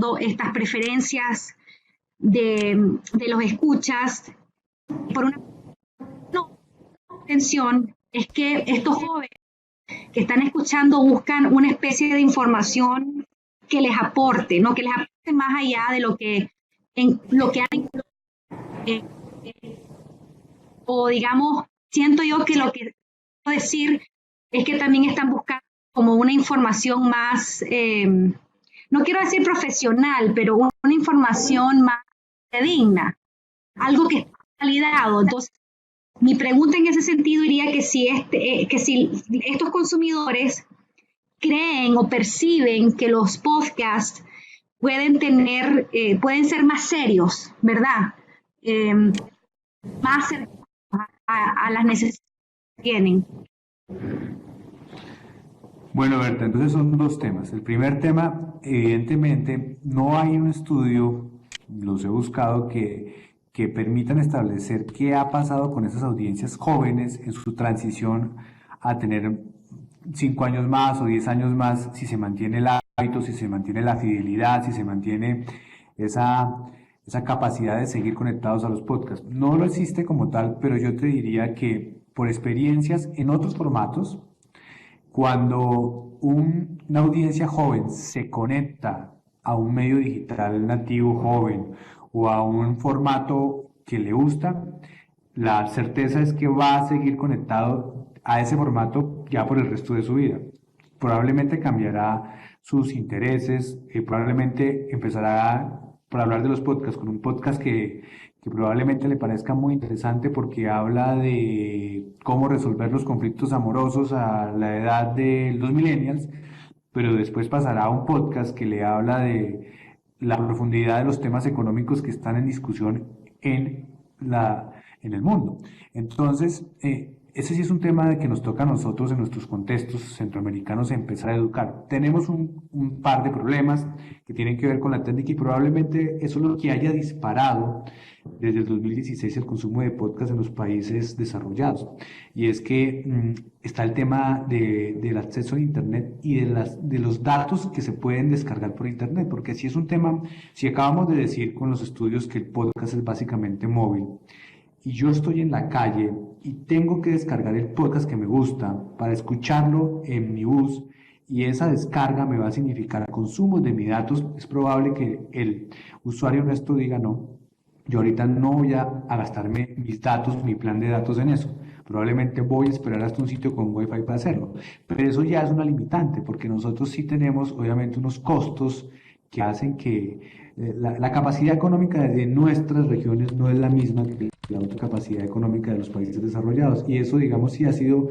observando estas preferencias de los escuchas. Por una atención es que estos jóvenes que están escuchando buscan una especie de información que les aporte, ¿no? Que les aporte más allá de lo que han o digamos, siento yo que lo que quiero decir es que también están buscando como una información más, no quiero decir profesional, pero una información más digna, algo que está validado. Entonces, mi pregunta en ese sentido iría que si estos consumidores creen o perciben que los podcasts pueden ser más serios, ¿verdad? Más cercanos a las necesidades que tienen. Bueno, Berta, entonces son dos temas. El primer tema, evidentemente, no hay un estudio, los he buscado, que permitan establecer qué ha pasado con esas audiencias jóvenes en su transición a tener 5 años más o 10 años más, si se mantiene el hábito, si se mantiene la fidelidad, si se mantiene esa capacidad de seguir conectados a los podcasts. No lo existe como tal, pero yo te diría que por experiencias en otros formatos, cuando una audiencia joven se conecta a un medio digital nativo joven o a un formato que le gusta, la certeza es que va a seguir conectado a ese formato ya por el resto de su vida. Probablemente cambiará sus intereses, probablemente empezará por hablar de los podcasts con un podcast que probablemente le parezca muy interesante porque habla de cómo resolver los conflictos amorosos a la edad de los millennials, pero después pasará a un podcast que le habla de la profundidad de los temas económicos que están en discusión en el mundo. Entonces, ese sí es un tema de que nos toca a nosotros en nuestros contextos centroamericanos empezar a educar. Tenemos un par de problemas que tienen que ver con la técnica y probablemente eso es lo que haya disparado desde el 2016 el consumo de podcast en los países desarrollados. Y es que está el tema del acceso a Internet y de los datos que se pueden descargar por Internet, porque si es un tema, si acabamos de decir con los estudios que el podcast es básicamente móvil, y yo estoy en la calle y tengo que descargar el podcast que me gusta para escucharlo en mi bus y esa descarga me va a significar consumo de mis datos, es probable que el usuario honesto diga no, yo ahorita no voy a gastarme mis datos, mi plan de datos en eso. Probablemente voy a esperar hasta un sitio con Wi-Fi para hacerlo. Pero eso ya es una limitante porque nosotros sí tenemos obviamente unos costos que hacen que la capacidad económica de nuestras regiones no es la misma que la otra capacidad económica de los países desarrollados. Y eso, digamos, sí ha sido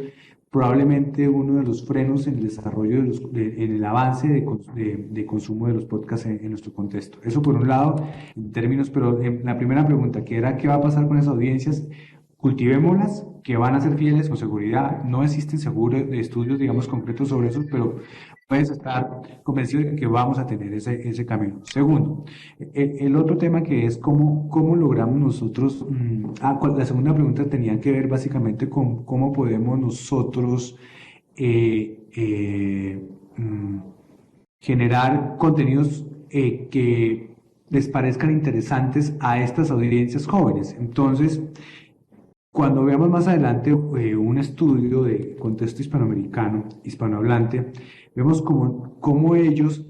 probablemente uno de los frenos en el desarrollo, en el avance de consumo de los podcasts en nuestro contexto. Eso por un lado, en términos, pero en la primera pregunta, que era qué va a pasar con esas audiencias, cultivémoslas, que van a ser fieles con seguridad. No existen estudios, digamos, concretos sobre eso, pero puedes estar convencido de que vamos a tener ese camino. Segundo, el otro tema que es cómo logramos nosotros, la segunda pregunta tenía que ver básicamente con cómo podemos nosotros generar contenidos que les parezcan interesantes a estas audiencias jóvenes. Entonces, cuando veamos más adelante un estudio de contexto hispanohablante, vemos cómo ellos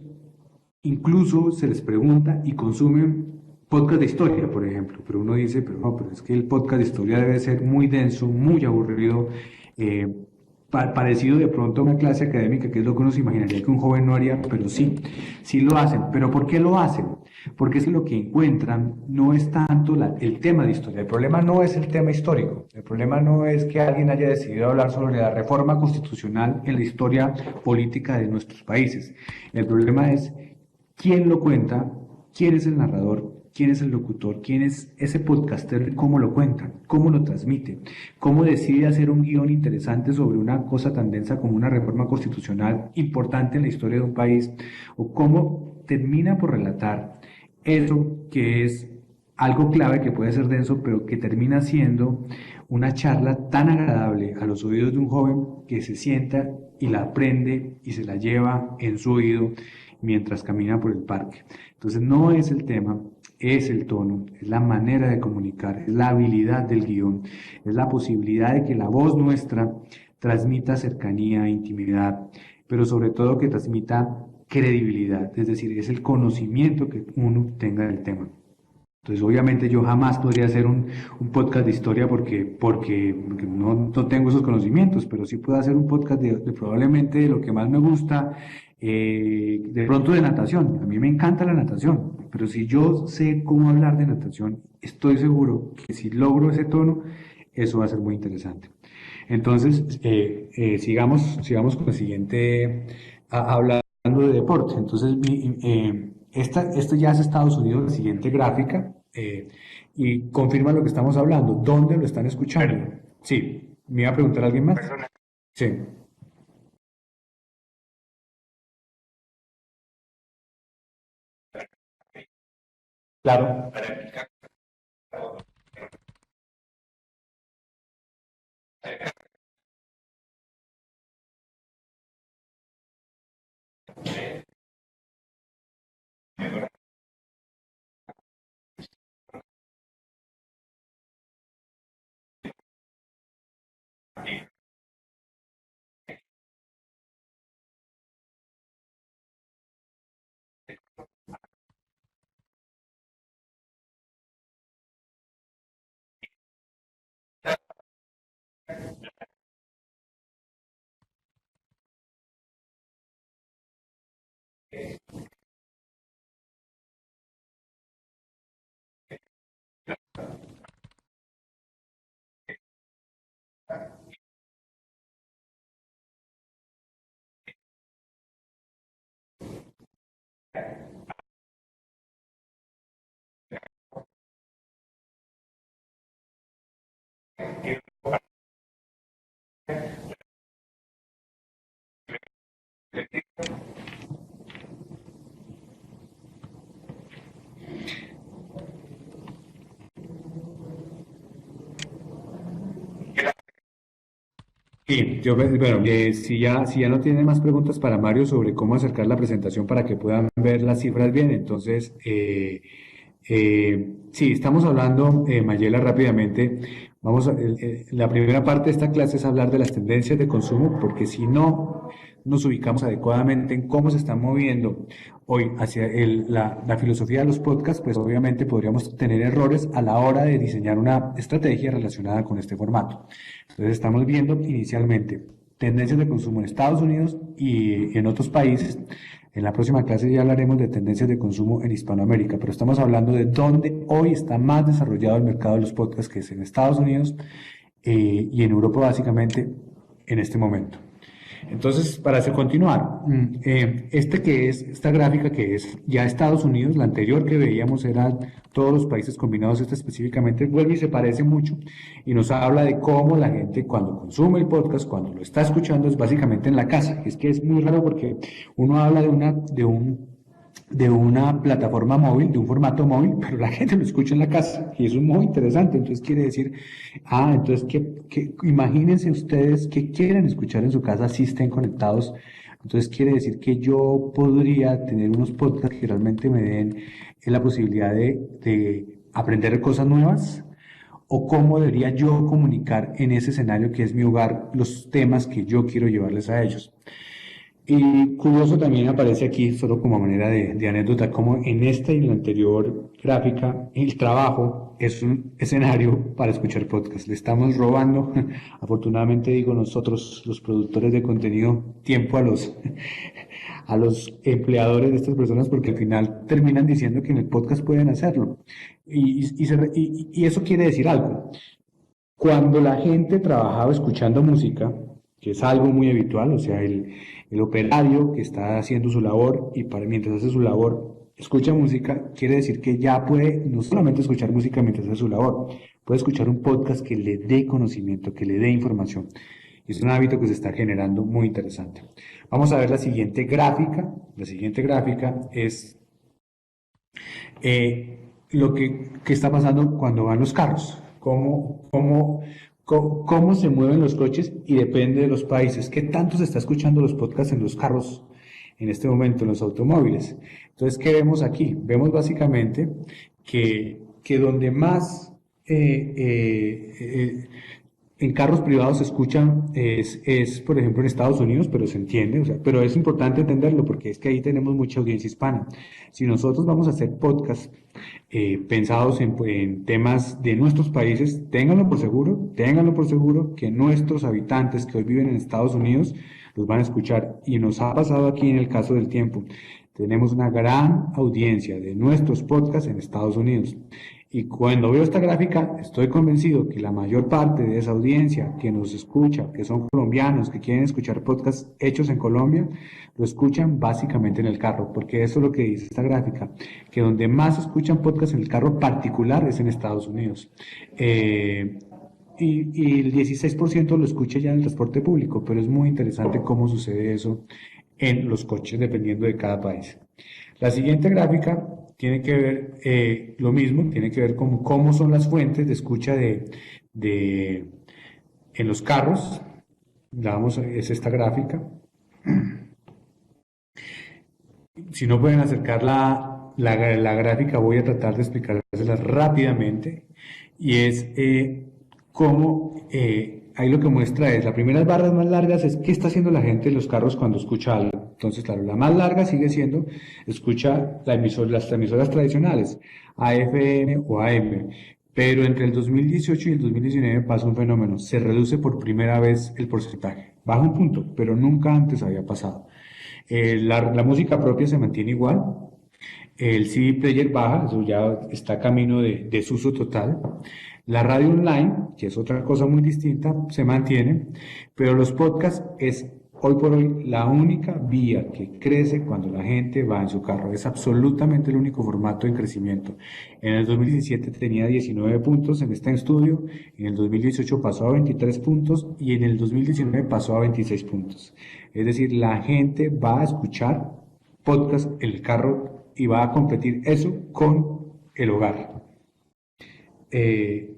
incluso se les pregunta y consumen podcast de historia, por ejemplo. Pero uno dice, pero es que el podcast de historia debe ser muy denso, muy aburrido, parecido de pronto a una clase académica, que es lo que uno se imaginaría que un joven no haría, pero sí lo hacen. ¿Pero por qué lo hacen? Porque es lo que encuentran, no es tanto el tema de historia. El problema no es el tema histórico. El problema no es que alguien haya decidido hablar sobre la reforma constitucional en la historia política de nuestros países. El problema es quién lo cuenta, quién es el narrador, quién es el locutor, quién es ese podcaster, cómo lo cuenta, cómo lo transmite, cómo decide hacer un guión interesante sobre una cosa tan densa como una reforma constitucional importante en la historia de un país, o cómo termina por relatar eso que es algo clave que puede ser denso, pero que termina siendo una charla tan agradable a los oídos de un joven que se sienta y la aprende y se la lleva en su oído mientras camina por el parque. Entonces no es el tema, es el tono, es la manera de comunicar, es la habilidad del guión, es la posibilidad de que la voz nuestra transmita cercanía, intimidad, pero sobre todo que transmita credibilidad, es decir, es el conocimiento que uno tenga del tema. Entonces, obviamente yo jamás podría hacer un podcast de historia porque no tengo esos conocimientos, pero sí puedo hacer un podcast de probablemente de lo que más me gusta, de pronto de natación. A mí me encanta la natación, pero si yo sé cómo hablar de natación, estoy seguro que si logro ese tono, eso va a ser muy interesante. Entonces, sigamos con el siguiente, hablando de deporte. Entonces, esto ya es Estados Unidos, la siguiente gráfica, y confirma lo que estamos hablando. ¿Dónde lo están escuchando? Sí, ¿me iba a preguntar alguien más? Sí, claro. Sí, bueno, si ya no tiene más preguntas para Mario sobre cómo acercar la presentación para que puedan ver las cifras bien, entonces, sí, estamos hablando, Mayela, rápidamente. La primera parte de esta clase es hablar de las tendencias de consumo, porque si no nos ubicamos adecuadamente en cómo se están moviendo hoy hacia la filosofía de los podcasts, pues obviamente podríamos tener errores a la hora de diseñar una estrategia relacionada con este formato. Entonces estamos viendo inicialmente tendencias de consumo en Estados Unidos y en otros países. En la próxima clase ya hablaremos de tendencias de consumo en Hispanoamérica, pero estamos hablando de dónde hoy está más desarrollado el mercado de los podcasts, que es en Estados Unidos y en Europa básicamente en este momento. Entonces, para hacer continuar, esta gráfica que es ya Estados Unidos, la anterior que veíamos eran todos los países combinados, esta específicamente vuelve y se parece mucho y nos habla de cómo la gente cuando consume el podcast, cuando lo está escuchando, es básicamente en la casa. Es que es muy raro porque uno habla de una plataforma móvil, de un formato móvil, pero la gente lo escucha en la casa y eso es muy interesante. Entonces quiere decir, entonces imagínense ustedes que quieren escuchar en su casa si estén conectados. Entonces quiere decir que yo podría tener unos podcasts que realmente me den la posibilidad de aprender cosas nuevas o cómo debería yo comunicar en ese escenario que es mi hogar los temas que yo quiero llevarles a ellos. Y curioso también aparece aquí, solo como manera de anécdota, como en esta y en la anterior gráfica, el trabajo es un escenario para escuchar podcast. Le estamos robando, afortunadamente digo nosotros, los productores de contenido, tiempo a los empleadores de estas personas porque al final terminan diciendo que en el podcast pueden hacerlo. Y eso quiere decir algo. Cuando la gente trabajaba escuchando música, que es algo muy habitual, o sea, el operario que está haciendo su labor y mientras hace su labor escucha música, quiere decir que ya puede no solamente escuchar música mientras hace su labor, puede escuchar un podcast que le dé conocimiento, que le dé información. Y es un hábito que se está generando muy interesante. Vamos a ver la siguiente gráfica. La siguiente gráfica es lo que está pasando cuando van los carros, cómo se mueven los coches y depende de los países. ¿Qué tanto se está escuchando los podcasts en los carros en este momento en los automóviles. Entonces, ¿qué vemos aquí? Vemos básicamente que donde más en carros privados se escuchan por ejemplo, en Estados Unidos, pero se entiende, o sea, pero es importante entenderlo porque es que ahí tenemos mucha audiencia hispana. Si nosotros vamos a hacer podcasts pensados en temas de nuestros países, ténganlo por seguro que nuestros habitantes que hoy viven en Estados Unidos los van a escuchar. Y nos ha pasado aquí en el caso del tiempo. Tenemos una gran audiencia de nuestros podcasts en Estados Unidos. Y cuando veo esta gráfica, estoy convencido que la mayor parte de esa audiencia que nos escucha, que son colombianos, que quieren escuchar podcasts hechos en Colombia, lo escuchan básicamente en el carro, porque eso es lo que dice esta gráfica, que donde más escuchan podcasts en el carro particular es en Estados Unidos. Y el 16% lo escucha ya en el transporte público, pero es muy interesante cómo sucede eso en los coches, dependiendo de cada país. La siguiente gráfica tiene que ver lo mismo, tiene que ver con cómo son las fuentes de escucha en los carros. Es esta gráfica. Si no pueden acercar la gráfica, voy a tratar de explicárselas rápidamente. Y es cómo ahí lo que muestra es, las primeras barras más largas es qué está haciendo la gente en los carros cuando escucha algo. Entonces, claro, la más larga sigue siendo, escucha las emisoras tradicionales, AFM o AM. Pero entre el 2018 y el 2019 pasa un fenómeno, se reduce por primera vez el porcentaje. Baja un punto, pero nunca antes había pasado. La música propia se mantiene igual, el CD player baja, eso ya está camino de desuso total. La radio online, que es otra cosa muy distinta, se mantiene, pero los podcasts es hoy por hoy la única vía que crece cuando la gente va en su carro. Es absolutamente el único formato en crecimiento. En el 2017 tenía 19 puntos en este estudio, en el 2018 pasó a 23 puntos y en el 2019 pasó a 26 puntos. Es decir, la gente va a escuchar podcast en el carro y va a competir eso con el hogar.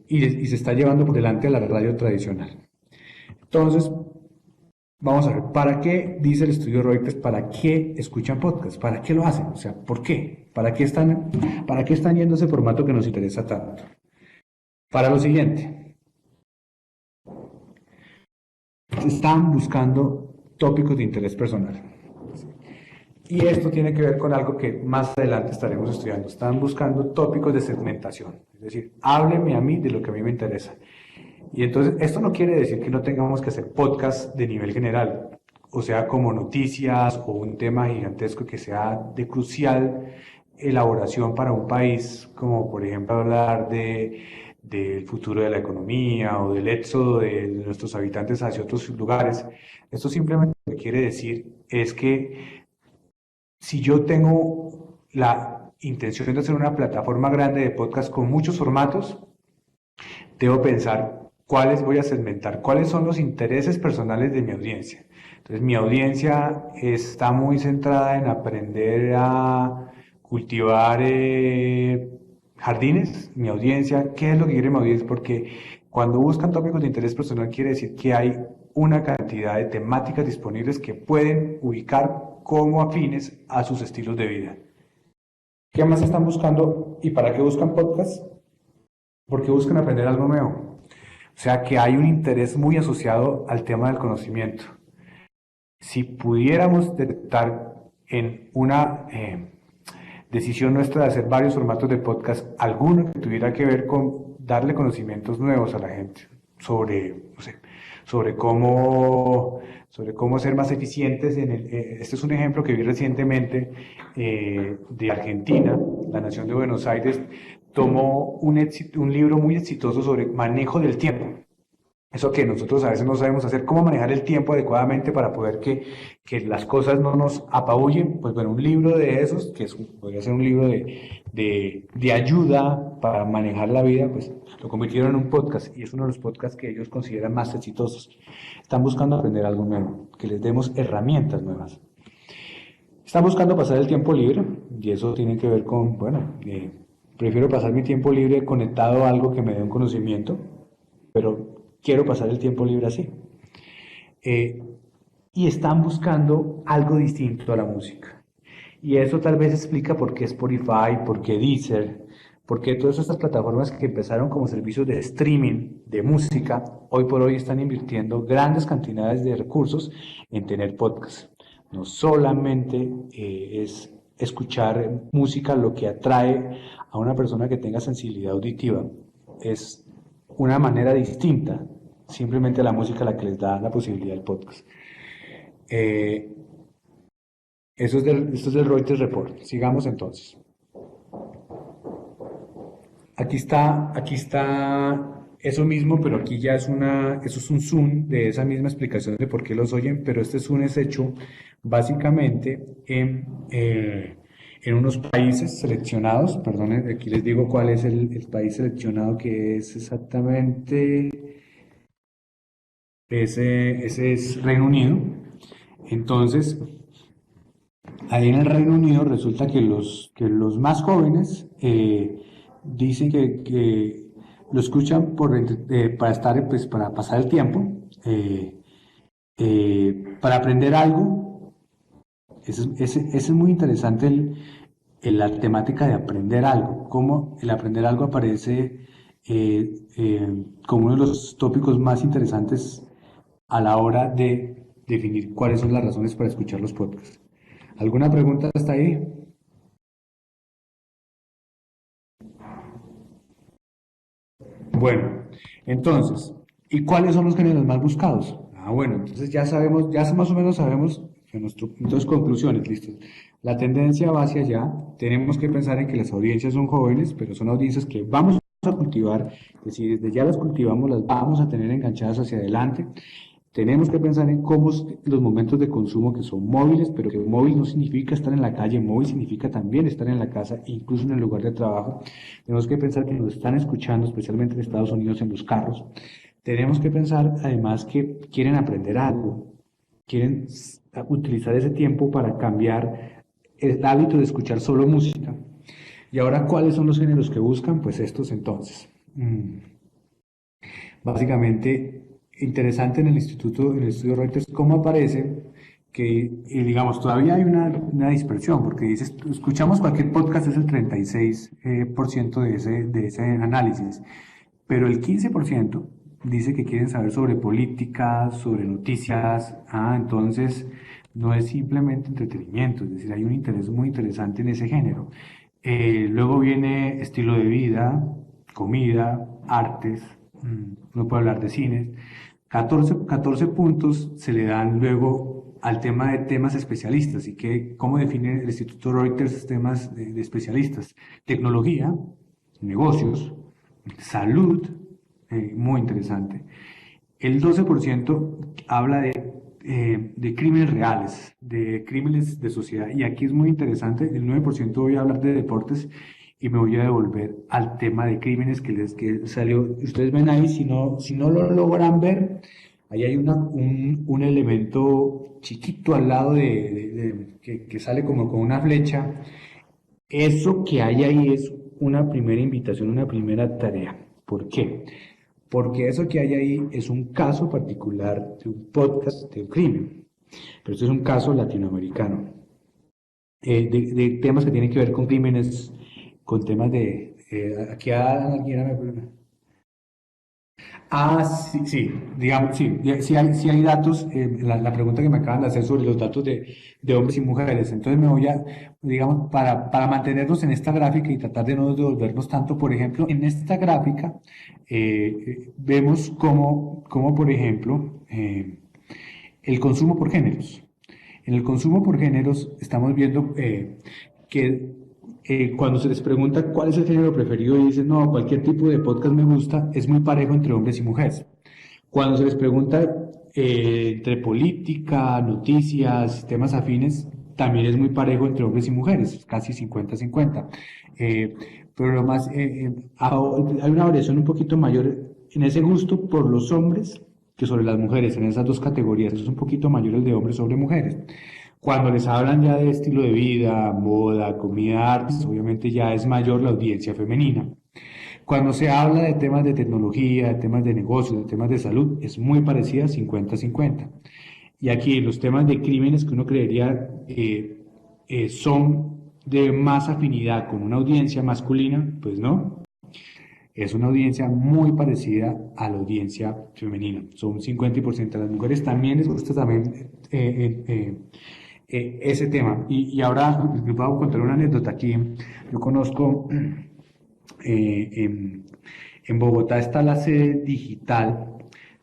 Y se está llevando por delante a la radio tradicional. Entonces, vamos a ver, ¿para qué dice el estudio Reuters? ¿Para qué escuchan podcast? ¿Para qué lo hacen? O sea, ¿por qué? ¿Para qué están yendo a ese formato que nos interesa tanto? Para lo siguiente, están buscando tópicos de interés personal. Y esto tiene que ver con algo que más adelante estaremos estudiando. Están buscando tópicos de segmentación. Es decir, hábleme a mí de lo que a mí me interesa. Y entonces, esto no quiere decir que no tengamos que hacer podcast de nivel general, o sea, como noticias o un tema gigantesco que sea de crucial elaboración para un país, como por ejemplo hablar del futuro de la economía o del éxodo de nuestros habitantes hacia otros lugares. Esto simplemente lo que quiere decir es que si yo tengo la intención de hacer una plataforma grande de podcast con muchos formatos, debo pensar cuáles voy a segmentar, cuáles son los intereses personales de mi audiencia. Entonces, mi audiencia está muy centrada en aprender a cultivar jardines. Mi audiencia, ¿qué es lo que quiere mi audiencia? Porque cuando buscan tópicos de interés personal quiere decir que hay una cantidad de temáticas disponibles que pueden ubicar como afines a sus estilos de vida. ¿Qué más están buscando y para qué buscan podcasts? Porque buscan aprender algo nuevo. O sea que hay un interés muy asociado al tema del conocimiento. Si pudiéramos detectar en una decisión nuestra de hacer varios formatos de podcast, alguno que tuviera que ver con darle conocimientos nuevos a la gente sobre cómo ser más eficientes. Este es un ejemplo que vi recientemente de Argentina. La Nación de Buenos Aires tomó un libro muy exitoso sobre manejo del tiempo. Eso que nosotros a veces no sabemos hacer, cómo manejar el tiempo adecuadamente para poder que las cosas no nos apabullen. Pues bueno, un libro de esos, podría ser un libro de ayuda para manejar la vida, pues lo convirtieron en un podcast y es uno de los podcasts que ellos consideran más exitosos. Están buscando aprender algo nuevo, que les demos herramientas nuevas. Están buscando pasar el tiempo libre y eso tiene que ver con, prefiero pasar mi tiempo libre conectado a algo que me dé un conocimiento, pero quiero pasar el tiempo libre así. y están buscando algo distinto a la música. Y eso tal vez explica por qué Spotify, por qué Deezer, por qué todas estas plataformas que empezaron como servicios de streaming de música, hoy por hoy están invirtiendo grandes cantidades de recursos en tener podcasts. No solamente es escuchar música lo que atrae a una persona que tenga sensibilidad auditiva, es una manera distinta, simplemente la música la que les da la posibilidad del podcast. Esto es del Reuters Report. Sigamos entonces. Aquí está eso mismo, pero aquí ya eso es un zoom de esa misma explicación de por qué los oyen, pero este zoom es hecho básicamente en unos países seleccionados. Perdonen, aquí les digo cuál es el país seleccionado, que es exactamente, ese es Reino Unido. Entonces, ahí en el Reino Unido resulta que los más jóvenes dicen que lo escuchan para estar, pues, para pasar el tiempo, para aprender algo. Ese es muy interesante la temática de aprender algo, cómo el aprender algo aparece como uno de los tópicos más interesantes a la hora de definir cuáles son las razones para escuchar los podcasts. ¿Alguna pregunta hasta ahí? Bueno, entonces, ¿y cuáles son los géneros más buscados? Bueno, entonces ya sabemos, ya más o menos sabemos que entonces conclusiones, listos. La tendencia va hacia allá. Tenemos que pensar en que las audiencias son jóvenes, pero son audiencias que vamos a cultivar, que si desde ya las cultivamos, las vamos a tener enganchadas hacia adelante. Tenemos que pensar en cómo los momentos de consumo que son móviles, pero que móvil no significa estar en la calle, móvil significa también estar en la casa, incluso en el lugar de trabajo. Tenemos que pensar que nos están escuchando, especialmente en Estados Unidos, en los carros. Tenemos que pensar además que quieren aprender algo, quieren utilizar ese tiempo para cambiar el hábito de escuchar solo música. Y ahora, ¿cuáles son los géneros que buscan? Pues estos entonces. Básicamente, interesante en el estudio Reuters, cómo aparece que, digamos, todavía hay una dispersión, porque dices, escuchamos cualquier podcast, es el 36% de ese análisis, pero el 15% dice que quieren saber sobre política, sobre noticias. Entonces no es simplemente entretenimiento, es decir, hay un interés muy interesante en ese género. Luego viene estilo de vida, comida, artes, uno puede hablar de cines. 14 puntos se le dan luego al tema de temas especialistas. ¿Y cómo define el Instituto Reuters temas de especialistas? Tecnología, negocios, salud, muy interesante. El 12% habla de crímenes reales, de crímenes de sociedad. Y aquí es muy interesante, el 9% voy a hablar de deportes y me voy a devolver al tema de crímenes que salió. Ustedes ven ahí, si no lo logran ver, ahí hay un elemento chiquito al lado que sale como con una flecha. Eso que hay ahí es una primera invitación, una primera tarea. ¿Por qué? Porque eso que hay ahí es un caso particular de un podcast de un crimen, pero este es un caso latinoamericano, de temas que tienen que ver con crímenes, con temas aquí alguien. Sí, sí, digamos, sí, sí hay datos, la pregunta que me acaban de hacer sobre los datos de hombres y mujeres. Entonces me voy digamos, para mantenernos en esta gráfica y tratar de no devolvernos tanto. Por ejemplo, en esta gráfica vemos cómo, por ejemplo, el consumo por géneros. En el consumo por géneros estamos viendo que cuando se les pregunta cuál es el género preferido y dicen, no, cualquier tipo de podcast me gusta, es muy parejo entre hombres y mujeres. Cuando se les pregunta entre política, noticias, temas afines, también es muy parejo entre hombres y mujeres, casi 50-50. Pero lo más, hay una variación un poquito mayor en ese gusto por los hombres que sobre las mujeres, en esas dos categorías. Es un poquito mayor el de hombres sobre mujeres. Cuando les hablan ya de estilo de vida, moda, comida, artes, obviamente ya es mayor la audiencia femenina. Cuando se habla de temas de tecnología, de temas de negocios, de temas de salud, es muy parecida 50-50. Y aquí los temas de crímenes que uno creería son de más afinidad con una audiencia masculina, pues no. Es una audiencia muy parecida a la audiencia femenina. Son 50% de las mujeres. También les gusta también ese tema. Y ahora les voy a contar una anécdota aquí. Yo conozco, en Bogotá está la sede digital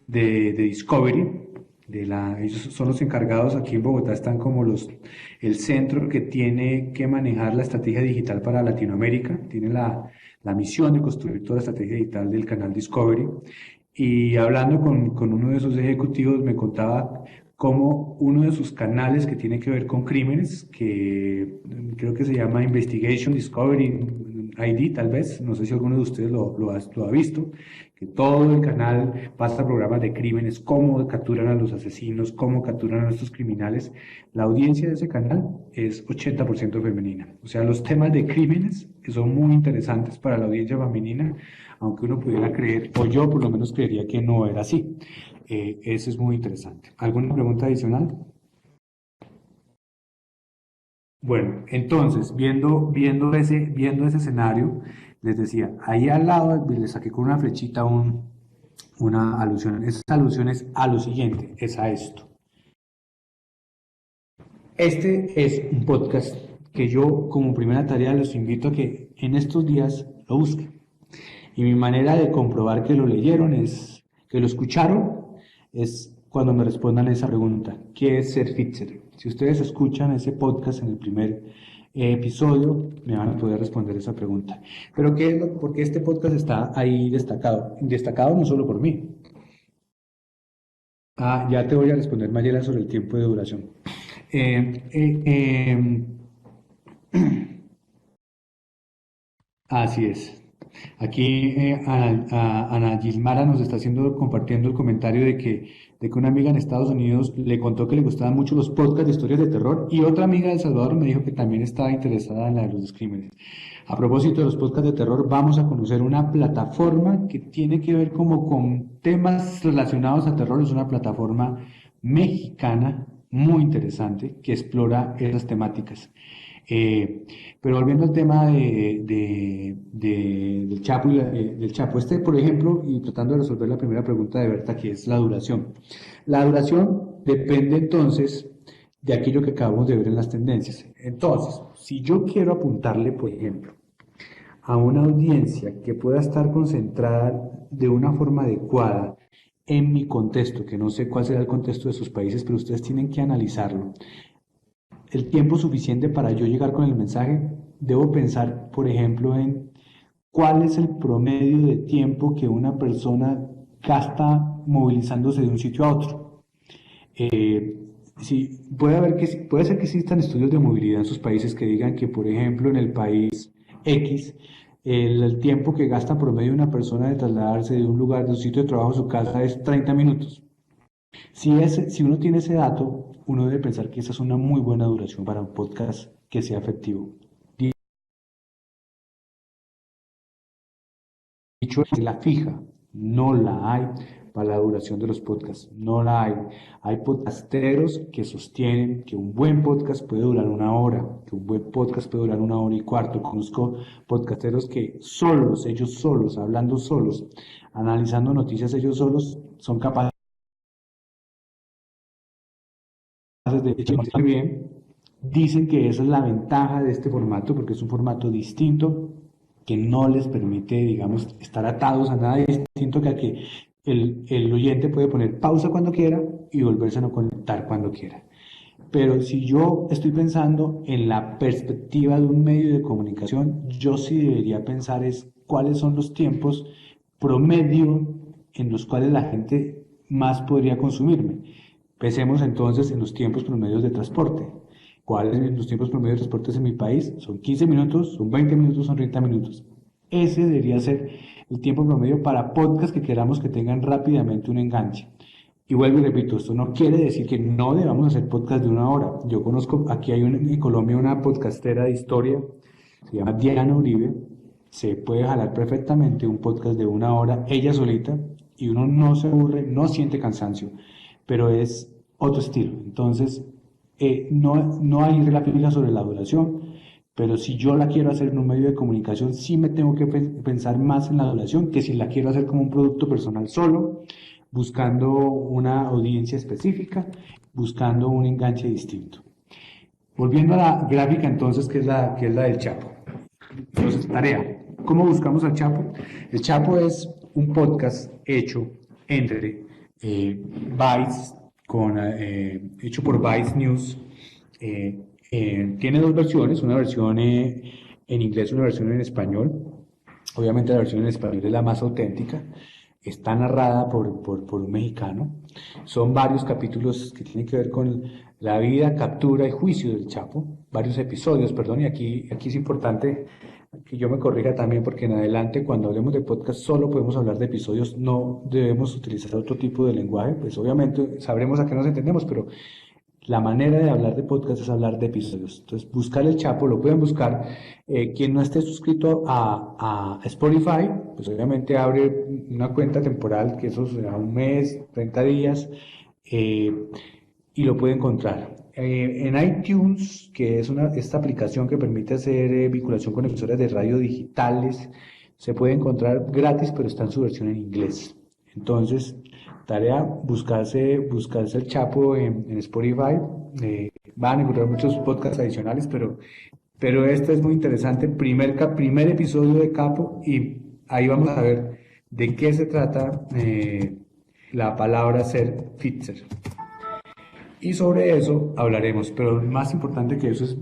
de Discovery. Ellos son los encargados, aquí en Bogotá están como el centro que tiene que manejar la estrategia digital para Latinoamérica, tiene la misión de construir toda la estrategia digital del canal Discovery. Y hablando con uno de esos ejecutivos me contaba cómo uno de sus canales que tiene que ver con crímenes, que creo que se llama Investigation Discovery ID, tal vez, no sé si alguno de ustedes lo ha visto, que todo el canal pasa programas de crímenes, cómo capturan a los asesinos, cómo capturan a estos criminales. La audiencia de ese canal es 80% femenina. O sea, los temas de crímenes que son muy interesantes para la audiencia femenina, aunque uno pudiera creer, o yo por lo menos creería que no era así. Eso es muy interesante. ¿Alguna pregunta adicional? Bueno, entonces, viendo ese escenario, les decía, ahí al lado les saqué con una flechita una alusión. Esa alusión es a lo siguiente, es a esto. Este es un podcast que yo como primera tarea los invito a que en estos días lo busquen. Y mi manera de comprobar que lo leyeron que lo escucharon, es cuando me respondan esa pregunta, ¿qué es ser fixer? Si ustedes escuchan ese podcast en el primer episodio, me van a poder responder esa pregunta. Pero ¿por qué este podcast está ahí destacado? Destacado no solo por mí. Ya te voy a responder, Mayela, sobre el tiempo de duración. Así es. Aquí Ana Gilmara nos está compartiendo el comentario de que una amiga en Estados Unidos le contó que le gustaban mucho los podcasts de historias de terror y otra amiga de El Salvador me dijo que también estaba interesada en la de los crímenes. A propósito de los podcasts de terror, vamos a conocer una plataforma que tiene que ver como con temas relacionados a terror. Es una plataforma mexicana muy interesante que explora esas temáticas. Pero volviendo al tema del Chapo, del Chapo, por ejemplo, y tratando de resolver la primera pregunta de Berta, que es la duración. La duración depende entonces de aquello que acabamos de ver en las tendencias. Entonces, si yo quiero apuntarle, por ejemplo, a una audiencia que pueda estar concentrada de una forma adecuada en mi contexto, que no sé cuál será el contexto de sus países, pero ustedes tienen que analizarlo, el tiempo suficiente para yo llegar con el mensaje, debo pensar, por ejemplo, en cuál es el promedio de tiempo que una persona gasta movilizándose de un sitio a otro. Sí, puede ser que existan estudios de movilidad en sus países que digan que, por ejemplo, en el país X, el tiempo que gasta promedio una persona de trasladarse de un lugar, de un sitio de trabajo a su casa es 30 minutos. Si uno tiene ese dato, uno debe pensar que esa es una muy buena duración para un podcast que sea efectivo. Dicho es la fija, no la hay para la duración de los podcasts, no la hay. Hay podcasteros que sostienen que un buen podcast puede durar una hora, que un buen podcast puede durar una hora y cuarto. Conozco podcasteros que ellos solos, hablando solos, analizando noticias ellos solos, son capaces de hecho bien. Dicen que esa es la ventaja de este formato, porque es un formato distinto que no les permite, digamos, estar atados a nada distinto que a que el oyente puede poner pausa cuando quiera y volverse a no conectar cuando quiera. Pero si yo estoy pensando en la perspectiva de un medio de comunicación, yo sí debería pensar es cuáles son los tiempos promedio en los cuales la gente más podría consumirme. Pensemos entonces en los tiempos promedios de transporte. ¿Cuáles son los tiempos promedios de transporte en mi país? Son 15 minutos, son 20 minutos, son 30 minutos. Ese debería ser el tiempo promedio para podcasts que queramos que tengan rápidamente un enganche. Y vuelvo y repito, esto no quiere decir que no debamos hacer podcast de una hora. Yo conozco, aquí hay en Colombia una podcastera de historia, se llama Diana Uribe, se puede jalar perfectamente un podcast de una hora, ella solita, y uno no se aburre, no siente cansancio, pero es otro estilo. Entonces, no hay regla fija sobre la duración, pero si yo la quiero hacer en un medio de comunicación, sí me tengo que pensar más en la duración que si la quiero hacer como un producto personal solo, buscando una audiencia específica, buscando un enganche distinto. Volviendo a la gráfica entonces, que es la del Chapo. Entonces, tarea. ¿Cómo buscamos al Chapo? El Chapo es un podcast hecho entre Vice, hecho por Vice News. Tiene dos versiones, una versión en inglés y una versión en español. Obviamente la versión en español es la más auténtica. Está narrada por un mexicano. Son varios capítulos que tienen que ver con la vida, captura y juicio del Chapo. Varios episodios, perdón, y aquí es importante que yo me corrija también porque en adelante cuando hablemos de podcast solo podemos hablar de episodios, no debemos utilizar otro tipo de lenguaje, pues obviamente sabremos a qué nos entendemos, pero la manera de hablar de podcast es hablar de episodios. Entonces, buscar el Chapo, lo pueden buscar. Quien no esté suscrito a Spotify, pues obviamente abre una cuenta temporal, que eso será un mes, 30 días, eh, y lo puede encontrar. En iTunes, que es esta aplicación que permite hacer vinculación con emisoras de radio digitales, se puede encontrar gratis, pero está en su versión en inglés. Entonces, tarea, buscarse el Chapo en Spotify. Van a encontrar muchos podcasts adicionales, pero este es muy interesante. Primer episodio de Capo y ahí vamos a ver de qué se trata la palabra ser Fitzer. Y sobre eso hablaremos, pero más importante que eso es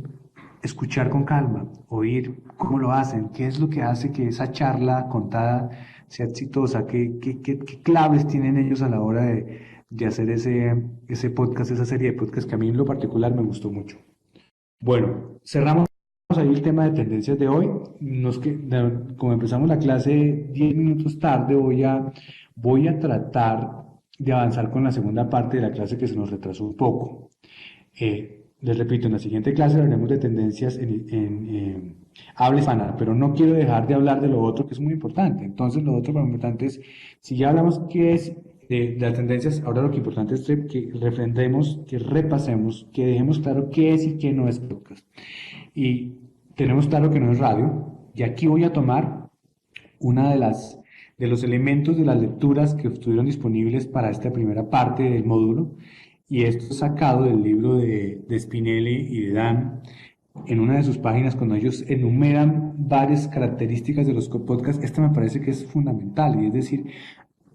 escuchar con calma, oír cómo lo hacen, qué es lo que hace que esa charla contada sea exitosa, qué claves tienen ellos a la hora de hacer ese podcast, esa serie de podcasts que a mí en lo particular me gustó mucho. Bueno, cerramos ahí el tema de tendencias de hoy. Como empezamos la clase 10 minutos tarde, voy a tratar de avanzar con la segunda parte de la clase que se nos retrasó un poco. Les repito, en la siguiente clase hablaremos de tendencias en habla hispana, pero no quiero dejar de hablar de lo otro que es muy importante. Entonces, lo otro muy importante es, si ya hablamos qué es de las tendencias, ahora lo que importante es que refrendemos, que repasemos, que dejemos claro qué es y qué no es podcast. Y tenemos claro que no es radio, y aquí voy a tomar una de los elementos de las lecturas que estuvieron disponibles para esta primera parte del módulo, y esto es sacado del libro de Spinelli y de Dan. En una de sus páginas, cuando ellos enumeran varias características de los podcasts, esta me parece que es fundamental, y es decir,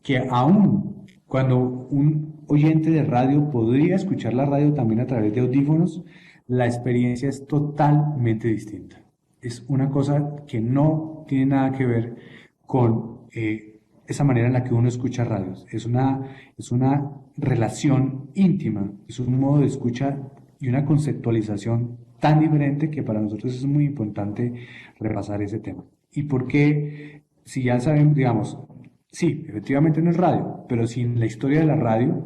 que aún cuando un oyente de radio podría escuchar la radio también a través de audífonos, la experiencia es totalmente distinta. Es una cosa que no tiene nada que ver con esa manera en la que uno escucha radios. Es una relación íntima, es un modo de escucha y una conceptualización tan diferente que para nosotros es muy importante repasar ese tema. ¿Y por qué? Si ya sabemos, digamos, sí, efectivamente no es radio, pero sin la historia de la radio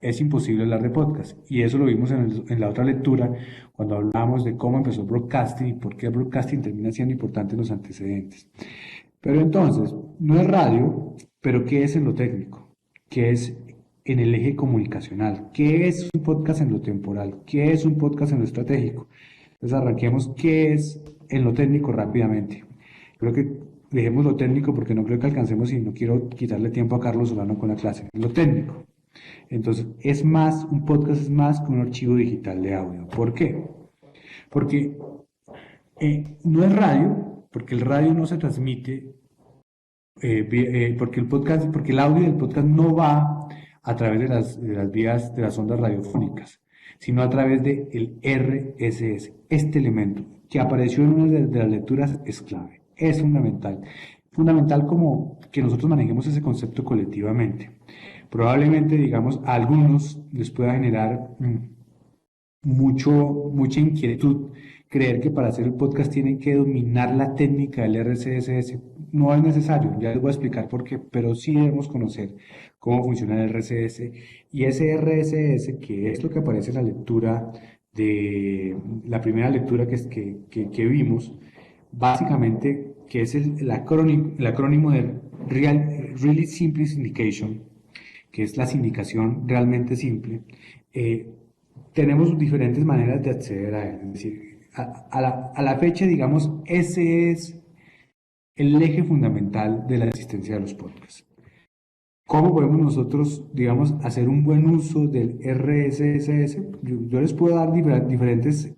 es imposible hablar de podcast. Y eso lo vimos en la otra lectura, cuando hablábamos de cómo empezó el broadcasting y por qué el broadcasting termina siendo importante en los antecedentes. Pero entonces, no es radio, pero ¿qué es en lo técnico? ¿Qué es en el eje comunicacional? ¿Qué es un podcast en lo temporal? ¿Qué es un podcast en lo estratégico? Entonces arranquemos qué es en lo técnico rápidamente. Creo que dejemos lo técnico porque no creo que alcancemos y no quiero quitarle tiempo a Carlos Solano con la clase. Lo técnico. Entonces, un podcast es más que un archivo digital de audio. ¿Por qué? Porque no es radio, porque el radio no se transmite, porque el audio del podcast no va a través de las vías de las ondas radiofónicas, sino a través del RSS. Este elemento que apareció en una de las lecturas es clave, es fundamental. Fundamental como que nosotros manejemos ese concepto colectivamente. Probablemente, digamos, a algunos les pueda generar mucha inquietud creer que para hacer el podcast tienen que dominar la técnica del RSS. No es necesario, ya les voy a explicar por qué, pero sí debemos conocer cómo funciona el RSS. Y ese RSS, que es lo que aparece en la lectura de la primera lectura que vimos, básicamente, que es el acrónimo de Really Simple Syndication, que es la sindicación realmente simple, tenemos diferentes maneras de acceder a él. Es decir, a la fecha, digamos, ese es el eje fundamental de la existencia de los podcasts. ¿Cómo podemos nosotros, digamos, hacer un buen uso del RSS? Yo les puedo dar diferentes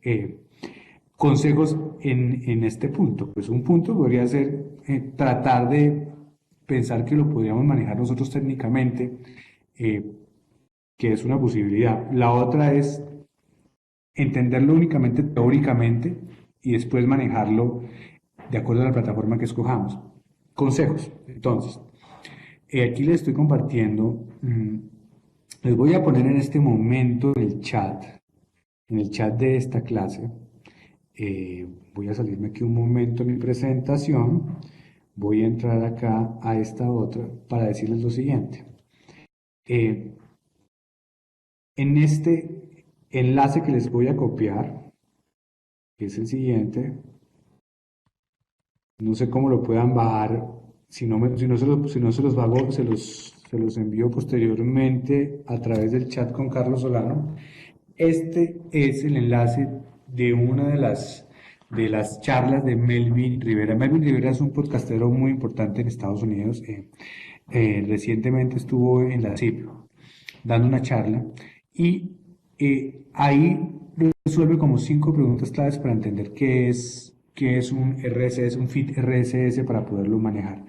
consejos en este punto. Pues un punto podría ser tratar de pensar que lo podríamos manejar nosotros técnicamente, que es una posibilidad. La otra es entenderlo únicamente teóricamente y después manejarlo de acuerdo a la plataforma que escojamos. Consejos. Entonces, aquí les estoy compartiendo, les voy a poner en este momento en el chat de esta clase. Voy a salirme aquí un momento en mi presentación. Voy a entrar acá a esta otra para decirles lo siguiente. En este enlace que les voy a copiar, que es el siguiente, no sé cómo lo puedan bajar, si no se los hago, se los envío posteriormente a través del chat con Carlos Solano. Este es el enlace de una de las charlas de Melvin Rivera. Melvin Rivera es un podcastero muy importante en Estados Unidos. Recientemente estuvo en la CIP dando una charla y ahí resuelve como 5 preguntas claves para entender qué es un RSS, un feed RSS para poderlo manejar.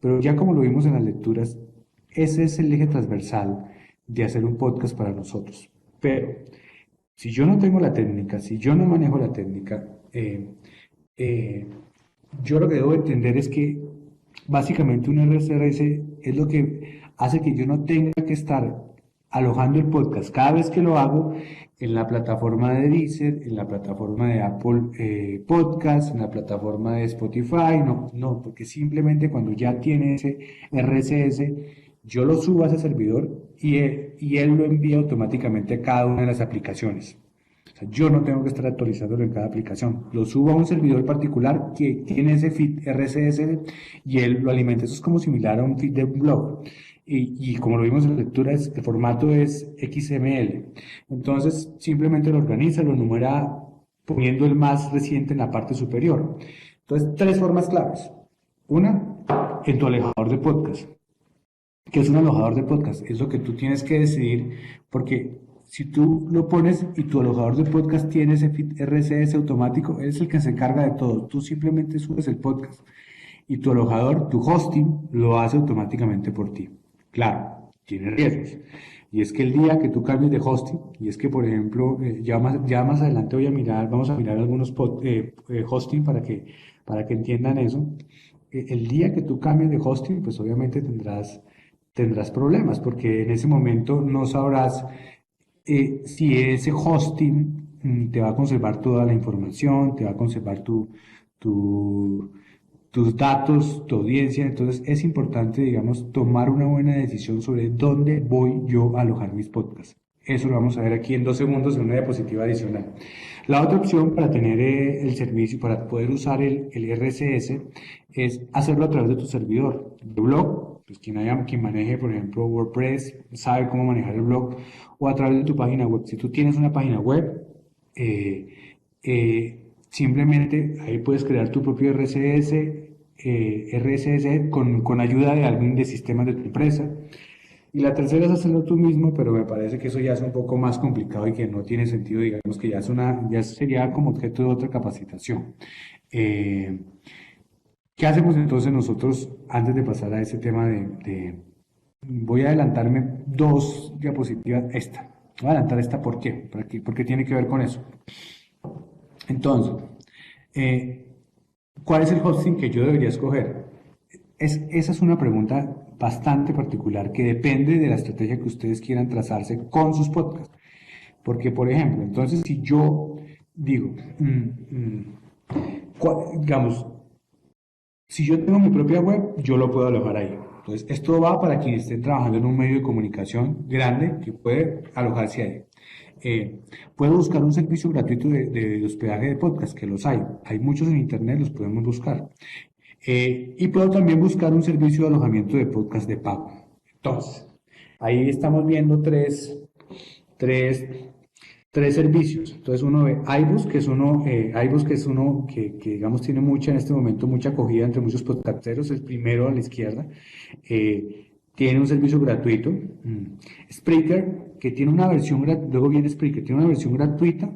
Pero ya como lo vimos en las lecturas, ese es el eje transversal de hacer un podcast para nosotros. Pero si yo no tengo la técnica, si yo no manejo la técnica, yo lo que debo entender es que básicamente un RSS es lo que hace que yo no tenga que estar alojando el podcast cada vez que lo hago en la plataforma de Deezer, en la plataforma de Apple Podcast, en la plataforma de Spotify, no, porque simplemente cuando ya tiene ese RSS, yo lo subo a ese servidor y él lo envía automáticamente a cada una de las aplicaciones. O sea, yo no tengo que estar actualizándolo en cada aplicación. Lo subo a un servidor particular que tiene ese feed RSS y él lo alimenta. Eso es como similar a un feed de un blog. Y como lo vimos en la lectura, el formato es XML. Entonces, simplemente lo organiza, lo numera poniendo el más reciente en la parte superior. Entonces, 3 formas claves. Una, en tu alojador de podcast. ¿Qué es un alojador de podcast? Es lo que tú tienes que decidir, porque si tú lo pones y tu alojador de podcast tiene ese feed RSS automático, es el que se encarga de todo. Tú simplemente subes el podcast y tu alojador, tu hosting, lo hace automáticamente por ti. Claro, tiene riesgos. Y es que el día que tú cambies de hosting, y es que, por ejemplo, ya más adelante vamos a mirar algunos hosting para que entiendan eso. El día que tú cambies de hosting, pues obviamente tendrás problemas, porque en ese momento no sabrás si ese hosting te va a conservar toda la información, te va a conservar tus datos, tu audiencia. Entonces es importante, digamos, tomar una buena decisión sobre dónde voy yo a alojar mis podcasts. Eso lo vamos a ver aquí en 2 segundos en una diapositiva adicional. La otra opción para tener el servicio, para poder usar el RSS, es hacerlo a través de tu servidor de blog. Pues quien maneje, por ejemplo, WordPress, sabe cómo manejar el blog, o a través de tu página web. Si tú tienes una página web, simplemente ahí puedes crear tu propio RSS con ayuda de alguien de sistemas de tu empresa. Y la tercera es hacerlo tú mismo, pero me parece que eso ya es un poco más complicado y que no tiene sentido, digamos que ya sería como objeto de otra capacitación. ¿Qué hacemos entonces nosotros antes de pasar a ese tema voy a adelantarme 2 diapositivas, voy a adelantar esta, ¿por qué? Porque tiene que ver con eso. Entonces, ¿cuál es el hosting que yo debería escoger? Esa es una pregunta bastante particular que depende de la estrategia que ustedes quieran trazarse con sus podcasts. Porque, por ejemplo, entonces si yo digo, digamos, si yo tengo mi propia web, yo lo puedo alojar ahí. Entonces, esto va para quienes estén trabajando en un medio de comunicación grande que puede alojarse ahí. Puedo buscar un servicio gratuito de hospedaje de podcast, que los hay. Hay muchos en internet, los podemos buscar. Y puedo también buscar un servicio de alojamiento de podcast de pago. Entonces, Ahí estamos viendo tres, tres servicios. Entonces uno ve iBooks, que es uno que digamos tiene mucha en este momento, mucha acogida entre muchos podcasteros, el primero a la izquierda. Tiene un servicio gratuito. Spreaker, que tiene una versión gratuita, luego viene Spreaker, tiene una versión gratuita,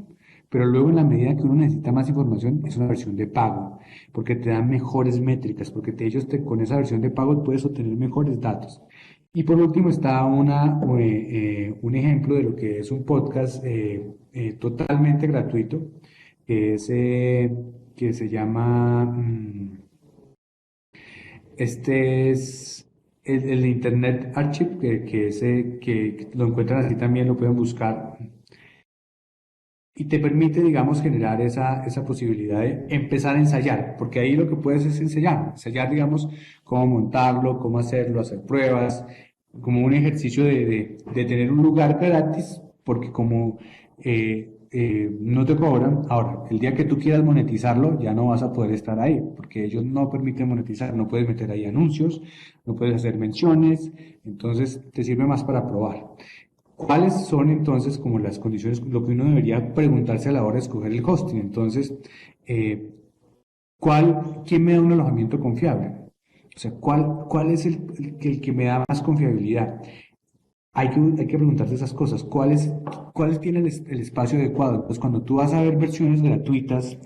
pero luego en la medida que uno necesita más información es una versión de pago, porque te dan mejores métricas, porque con esa versión de pago puedes obtener mejores datos. Y por último está un ejemplo de lo que es un podcast totalmente gratuito, que que se llama, este es el Internet Archive, que lo encuentran así también, lo pueden buscar. Y te permite, digamos, generar esa posibilidad de empezar a ensayar, porque ahí lo que puedes es ensayar, digamos, cómo montarlo, cómo hacerlo, hacer pruebas, como un ejercicio de tener un lugar gratis, porque como no te cobran, ahora, el día que tú quieras monetizarlo, ya no vas a poder estar ahí, porque ellos no permiten monetizar, no puedes meter ahí anuncios, no puedes hacer menciones, entonces te sirve más para probar. ¿Cuáles son entonces como las condiciones, lo que uno debería preguntarse a la hora de escoger el hosting? Entonces, eh, ¿quién me da un alojamiento confiable? O sea, ¿cuál es el que me da más confiabilidad? Hay que preguntarse esas cosas. ¿Cuáles tienen el espacio adecuado? Entonces, cuando tú vas a ver versiones gratuitas,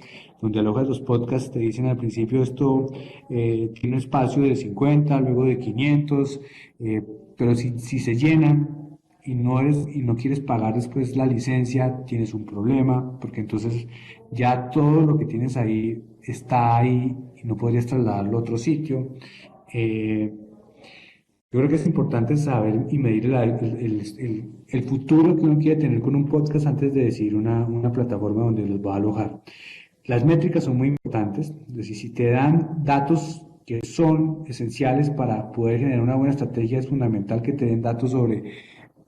donde alojas los podcasts, te dicen al principio esto tiene un espacio de 50, luego de 500, pero si se llenan y no quieres pagar después la licencia, tienes un problema, porque entonces ya todo lo que tienes ahí está ahí y no podrías trasladarlo a otro sitio. Eh, yo creo que es importante saber y medir el futuro que uno quiere tener con un podcast antes de decidir una plataforma donde los va a alojar. Las métricas son muy importantes, es decir, si te dan datos que son esenciales para poder generar una buena estrategia, es fundamental que te den datos sobre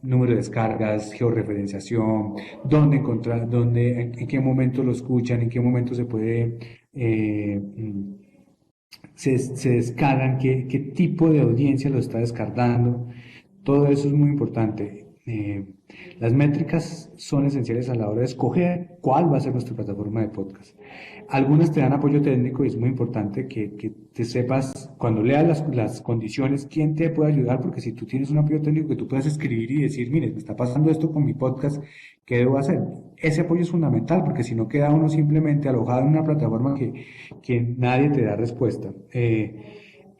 número de descargas, georreferenciación, dónde encontrar, en qué momento lo escuchan, en qué momento se puede eh, se descargan, qué tipo de audiencia lo está descargando. Todo eso es muy importante. Las métricas son esenciales a la hora de escoger cuál va a ser nuestra plataforma de podcast. Algunas te dan apoyo técnico y es muy importante que te sepas, cuando leas las condiciones, quién te puede ayudar, porque si tú tienes un apoyo técnico que tú puedas escribir y decir, mire, me está pasando esto con mi podcast, ¿qué debo hacer? Ese apoyo es fundamental, porque si no queda uno simplemente alojado en una plataforma que nadie te da respuesta.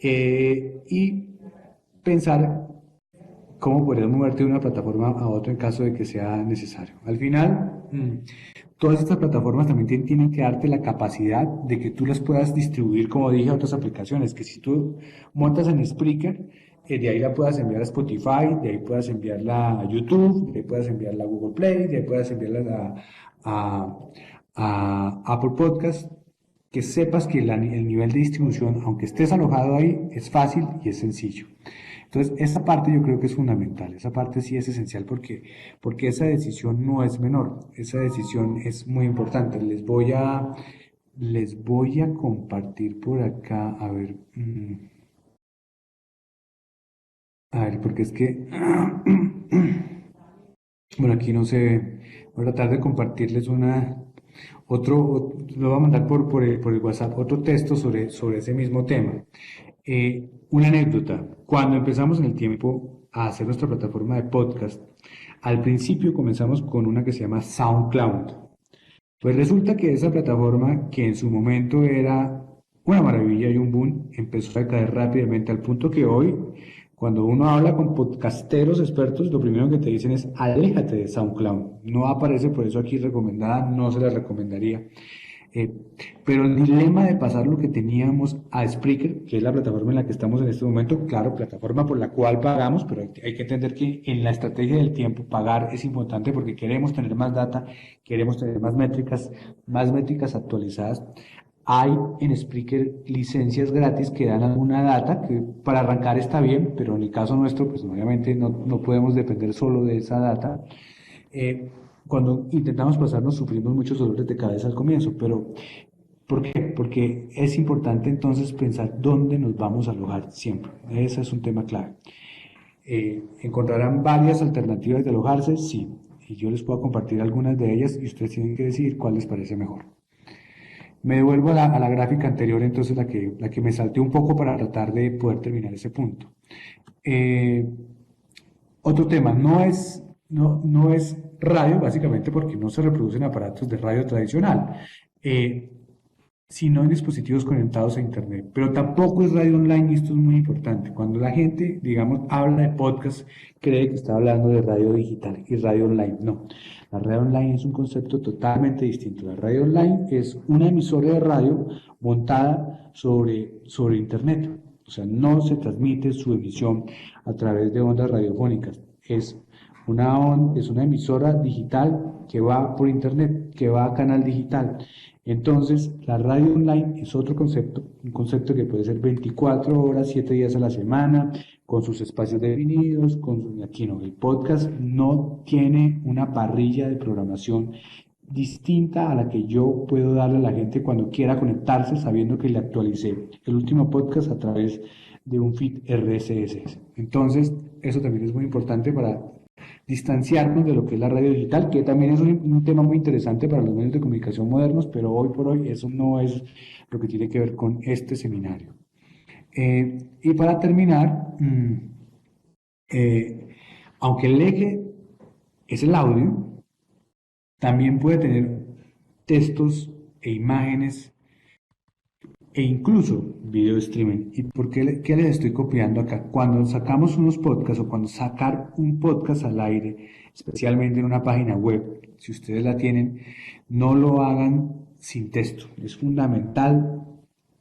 Y pensar cómo podrías moverte de una plataforma a otra en caso de que sea necesario. Al final, todas estas plataformas también tienen que darte la capacidad de que tú las puedas distribuir, como dije, a otras aplicaciones, que si tú montas en Spreaker, de ahí la puedas enviar a Spotify, de ahí puedas enviarla a YouTube, de ahí puedas enviarla a Google Play, de ahí puedas enviarla a Apple Podcast, que sepas que el nivel de distribución, aunque estés alojado ahí, es fácil y es sencillo. Entonces, esa parte yo creo que es fundamental, esa parte sí es esencial porque esa decisión no es menor, esa decisión es muy importante. Les voy a compartir por acá, a ver, porque es que, bueno, aquí no se ve. Voy a tratar de compartirles lo voy a mandar por el WhatsApp, otro texto sobre ese mismo tema. Una anécdota. Cuando empezamos en el tiempo a hacer nuestra plataforma de podcast, al principio comenzamos con una que se llama SoundCloud. Pues resulta que esa plataforma, que en su momento era una maravilla y un boom, empezó a caer rápidamente al punto que hoy, cuando uno habla con podcasteros expertos, lo primero que te dicen es aléjate de SoundCloud. No aparece por eso aquí recomendada, no se la recomendaría. Eh, pero el dilema de pasar lo que teníamos a Spreaker, que es la plataforma en la que estamos en este momento, claro, plataforma por la cual pagamos, pero hay que entender que en la estrategia del tiempo pagar es importante porque queremos tener más data, queremos tener más métricas actualizadas. Hay en Spreaker licencias gratis que dan alguna data que para arrancar está bien, pero en el caso nuestro, pues obviamente no podemos depender solo de esa data. Cuando intentamos pasarnos sufrimos muchos dolores de cabeza al comienzo, pero ¿por qué? Porque es importante entonces pensar dónde nos vamos a alojar siempre. Ese es un tema clave. ¿Encontrarán varias alternativas de alojarse? Sí. Y yo les puedo compartir algunas de ellas y ustedes tienen que decidir cuál les parece mejor. Me devuelvo a la gráfica anterior, entonces la que me salté un poco para tratar de poder terminar ese punto. Eh, Otro tema, no es radio, básicamente porque no se reproducen aparatos de radio tradicional, eh, sino en dispositivos conectados a Internet. Pero tampoco es radio online y esto es muy importante. Cuando la gente, digamos, habla de podcast, cree que está hablando de radio digital y radio online. No, la radio online es un concepto totalmente distinto. La radio online es una emisora de radio montada sobre Internet. O sea, no se transmite su emisión a través de ondas radiofónicas. Es una emisora digital que va por Internet, que va a canal digital. Entonces, la radio online es otro concepto, un concepto que puede ser 24 horas, 7 días a la semana, con sus espacios definidos, aquí no, el podcast no tiene una parrilla de programación distinta a la que yo puedo darle a la gente cuando quiera conectarse, sabiendo que le actualicé el último podcast a través de un feed RSS. Entonces, eso también es muy importante para distanciarnos de lo que es la radio digital, que también es un tema muy interesante para los medios de comunicación modernos, pero hoy por hoy eso no es lo que tiene que ver con este seminario. Y para terminar, aunque el eje es el audio, también puede tener textos e imágenes e incluso video streaming. ¿Y por qué les estoy copiando acá? Cuando sacamos unos podcasts o cuando sacar un podcast al aire, especialmente en una página web, si ustedes la tienen, no lo hagan sin texto. Es fundamental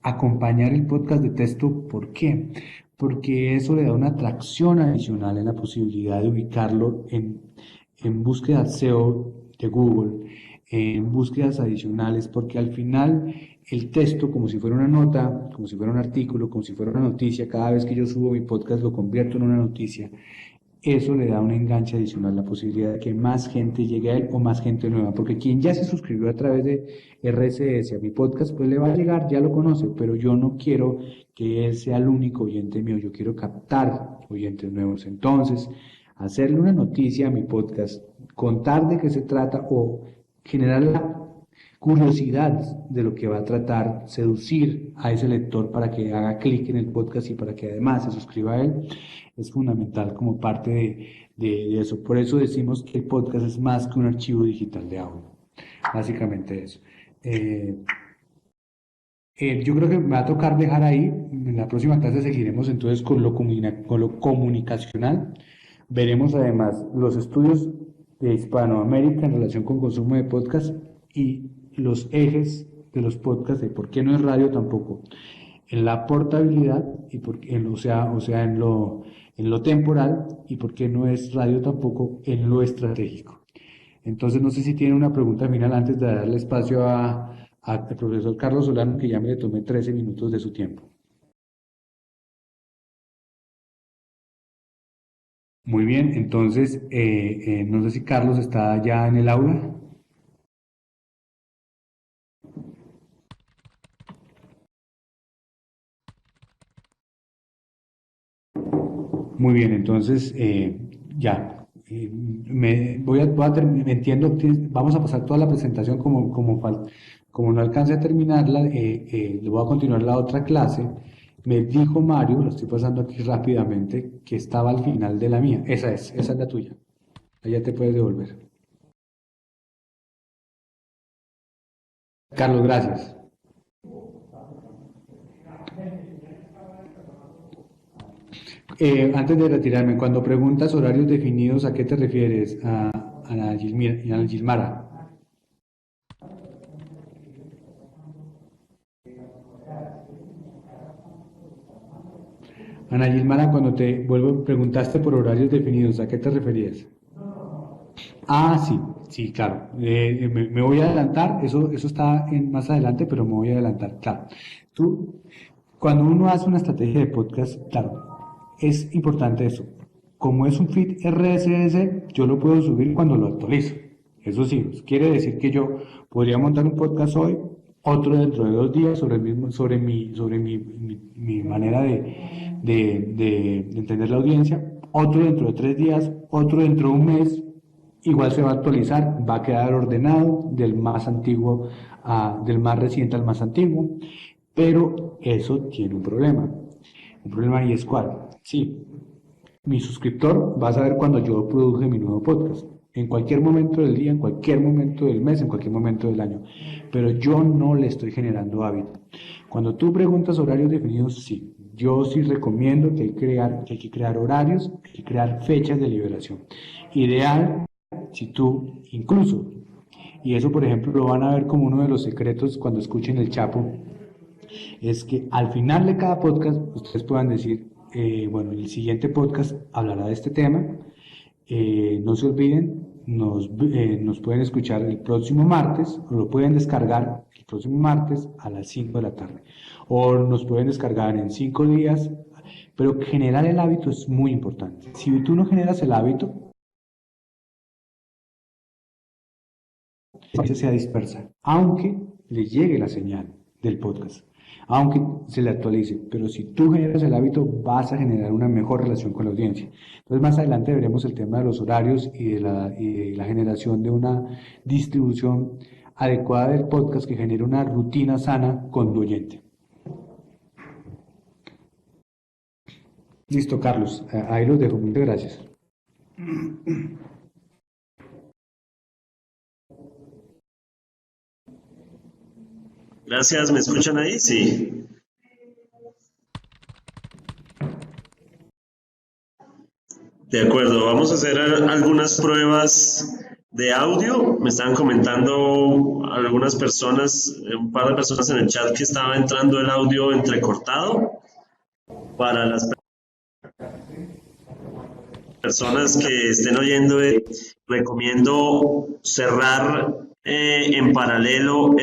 acompañar el podcast de texto. ¿Por qué? Porque eso le da una atracción adicional en la posibilidad de ubicarlo en búsqueda SEO de Google, en búsquedas adicionales, porque al final el texto, como si fuera una nota, como si fuera un artículo, como si fuera una noticia, cada vez que yo subo mi podcast lo convierto en una noticia, eso le da un enganche adicional, la posibilidad de que más gente llegue a él o más gente nueva, porque quien ya se suscribió a través de RSS a mi podcast, pues le va a llegar, ya lo conoce, pero yo no quiero que él sea el único oyente mío, yo quiero captar oyentes nuevos. Entonces, hacerle una noticia a mi podcast, contar de qué se trata o generar la curiosidad de lo que va a tratar, seducir a ese lector para que haga clic en el podcast y para que además se suscriba a él, es fundamental como parte de eso. Por eso decimos que el podcast es más que un archivo digital de audio. Básicamente eso. Yo creo que me va a tocar dejar ahí. En la próxima clase seguiremos entonces con con lo comunicacional. Veremos además los estudios de Hispanoamérica en relación con consumo de podcast y los ejes de los podcasts de por qué no es radio tampoco en la portabilidad y en lo temporal y por qué no es radio tampoco en lo estratégico. Entonces no sé si tiene una pregunta final antes de darle espacio al profesor Carlos Solano, que ya me le tomé 13 minutos de su tiempo. Muy bien, entonces no sé si Carlos está ya en el aula. Muy bien, entonces ya, me entiendo que vamos a pasar toda la presentación como no alcance a terminarla, le voy a continuar la otra clase. Me dijo Mario, lo estoy pasando aquí rápidamente, que estaba al final de la mía. Esa es la tuya. Allá te puedes devolver. Carlos, gracias. Antes de retirarme, cuando preguntas horarios definidos, ¿a qué te refieres? A la Gilmara. Ana Gilmara, cuando preguntaste por horarios definidos, ¿a qué te referías? Ah, sí, sí, claro. Me voy a adelantar, eso está más adelante, pero me voy a adelantar, claro. Cuando uno hace una estrategia de podcast, claro, es importante eso. Como es un feed RSS, yo lo puedo subir cuando lo actualizo. Eso sí, quiere decir que yo podría montar un podcast hoy, otro dentro de 2 días sobre mi manera de entender la audiencia, otro dentro de 3 días, otro dentro de un mes, igual se va a actualizar, va a quedar ordenado del más antiguo del más reciente al más antiguo, pero eso tiene un problema. Un problema y es cuál. Sí, mi suscriptor va a saber cuando yo produje mi nuevo podcast. En cualquier momento del día, en cualquier momento del mes, en cualquier momento del año. Pero yo no le estoy generando hábito. Cuando tú preguntas horarios definidos, sí. Yo sí recomiendo que hay que crear horarios, que hay que crear fechas de liberación. Ideal, si tú incluso, y eso por ejemplo lo van a ver como uno de los secretos cuando escuchen el Chapo, es que al final de cada podcast ustedes puedan decir, bueno, el siguiente podcast hablará de este tema. No se olviden, nos pueden escuchar el próximo martes, o lo pueden descargar el próximo martes a las 5 de la tarde. O nos pueden descargar en 5 días, pero generar el hábito es muy importante. Si tú no generas el hábito, se dispersa, aunque le llegue la señal del podcast, aunque se le actualice, pero si tú generas el hábito vas a generar una mejor relación con la audiencia. Entonces más adelante veremos el tema de los horarios y de la generación de una distribución adecuada del podcast que genere una rutina sana con tu oyente. Listo, Carlos, ahí los dejo, muchas gracias. Gracias, ¿me escuchan ahí? Sí. De acuerdo, vamos a hacer algunas pruebas de audio. Me estaban comentando algunas personas, un par de personas en el chat que estaba entrando el audio entrecortado. Para las personas que estén oyendo, recomiendo cerrar en paralelo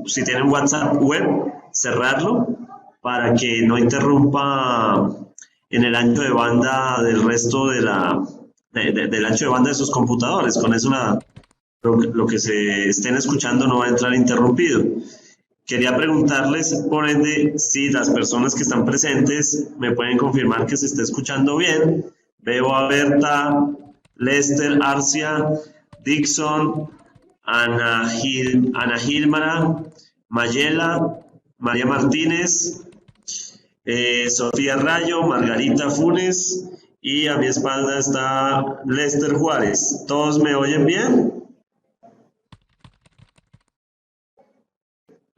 si tienen WhatsApp web, cerrarlo para que no interrumpa en el ancho de banda del resto del ancho de banda de sus computadores. Con eso lo que se estén escuchando no va a entrar interrumpido. Quería preguntarles, por ende, si las personas que están presentes me pueden confirmar que se está escuchando bien. Veo a Berta, Lester, Arcia, Dixon, Ana Gilmara, Mayela, María Martínez, Sofía Rayo, Margarita Funes, y a mi espalda está Lester Juárez. ¿Todos me oyen bien?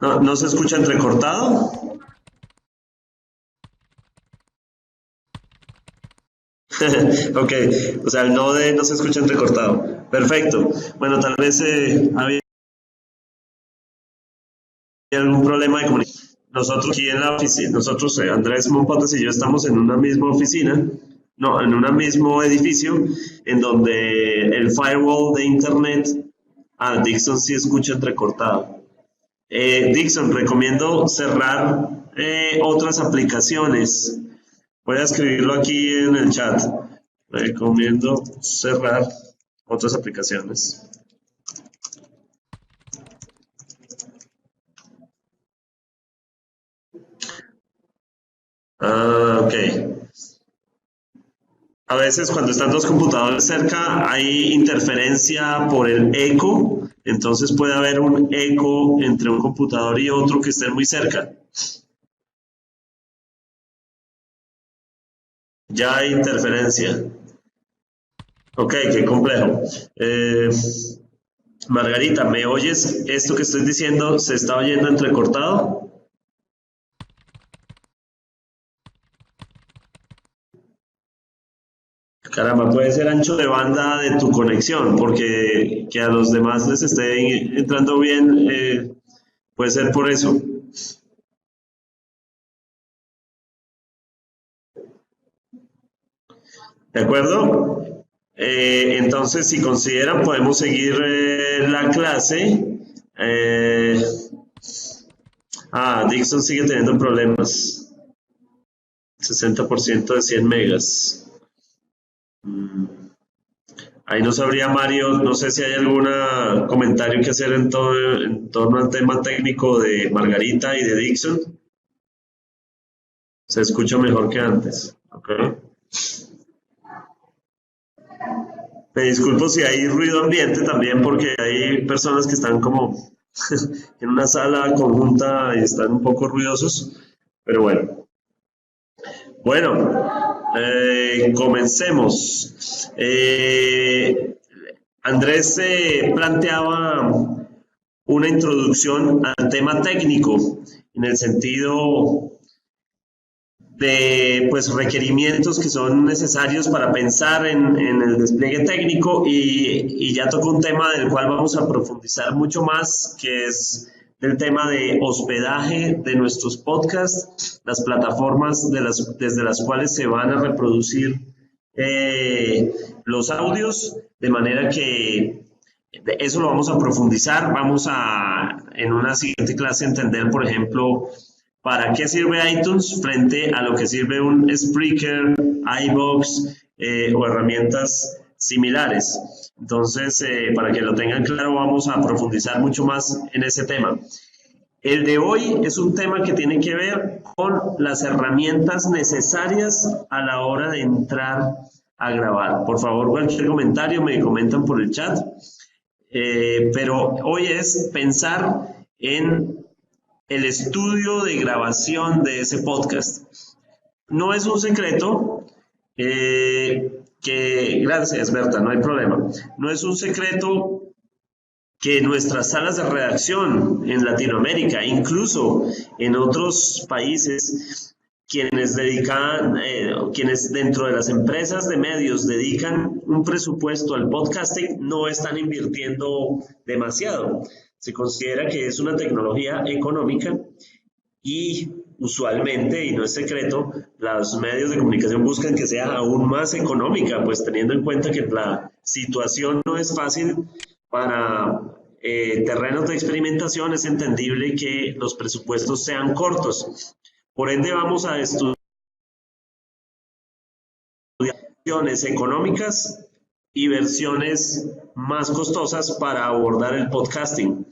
¿No se escucha entrecortado? Ok, o sea, el no se escucha entrecortado. Perfecto. Bueno, tal vez había algún problema de comunicación. Nosotros aquí en la oficina, Andrés Monpotes y yo estamos en una misma oficina, no, en un mismo edificio, en donde el firewall de internet, Dixon sí escucha entrecortado. Dixon, recomiendo cerrar otras aplicaciones. Voy a escribirlo aquí en el chat. Recomiendo cerrar otras aplicaciones. Ok. A veces cuando están dos computadores cerca hay interferencia por el eco, entonces puede haber un eco entre un computador y otro que estén muy cerca. Ya hay interferencia. Ok, qué complejo. Margarita, ¿me oyes? ¿Esto que estoy diciendo se está oyendo entrecortado? Caramba, puede ser ancho de banda de tu conexión, porque que a los demás les esté entrando bien, puede ser por eso. ¿De acuerdo? Entonces, si consideran, podemos seguir la clase. Dixon sigue teniendo problemas. 60% de 100 megas. Ahí no sabría, Mario, no sé si hay algún comentario que hacer en torno al tema técnico de Margarita y de Dixon. Se escucha mejor que antes. Okay. Me disculpo si hay ruido ambiente también, porque hay personas que están como en una sala conjunta y están un poco ruidosos, pero bueno. Bueno, comencemos. Andrés planteaba una introducción al tema técnico, en el sentido de pues, requerimientos que son necesarios para pensar en el despliegue técnico y ya tocó un tema del cual vamos a profundizar mucho más, que es el tema de hospedaje de nuestros podcasts, las plataformas desde las cuales se van a reproducir los audios, de manera que eso lo vamos a profundizar. Vamos a en una siguiente clase entender, por ejemplo, ¿para qué sirve iTunes frente a lo que sirve un Spreaker, iVoox o herramientas similares? Entonces, para que lo tengan claro, vamos a profundizar mucho más en ese tema. El de hoy es un tema que tiene que ver con las herramientas necesarias a la hora de entrar a grabar. Por favor, cualquier comentario me comentan por el chat. Pero hoy es pensar en el estudio de grabación de ese podcast. No es un secreto gracias Berta, no hay problema. No es un secreto que nuestras salas de redacción en Latinoamérica, incluso en otros países, quienes dentro de las empresas de medios dedican un presupuesto al podcasting, no están invirtiendo demasiado. Se considera que es una tecnología económica y usualmente, y no es secreto, los medios de comunicación buscan que sea aún más económica, pues teniendo en cuenta que la situación no es fácil para terrenos de experimentación, es entendible que los presupuestos sean cortos. Por ende, vamos a estudiar versiones económicas y versiones más costosas para abordar el podcasting.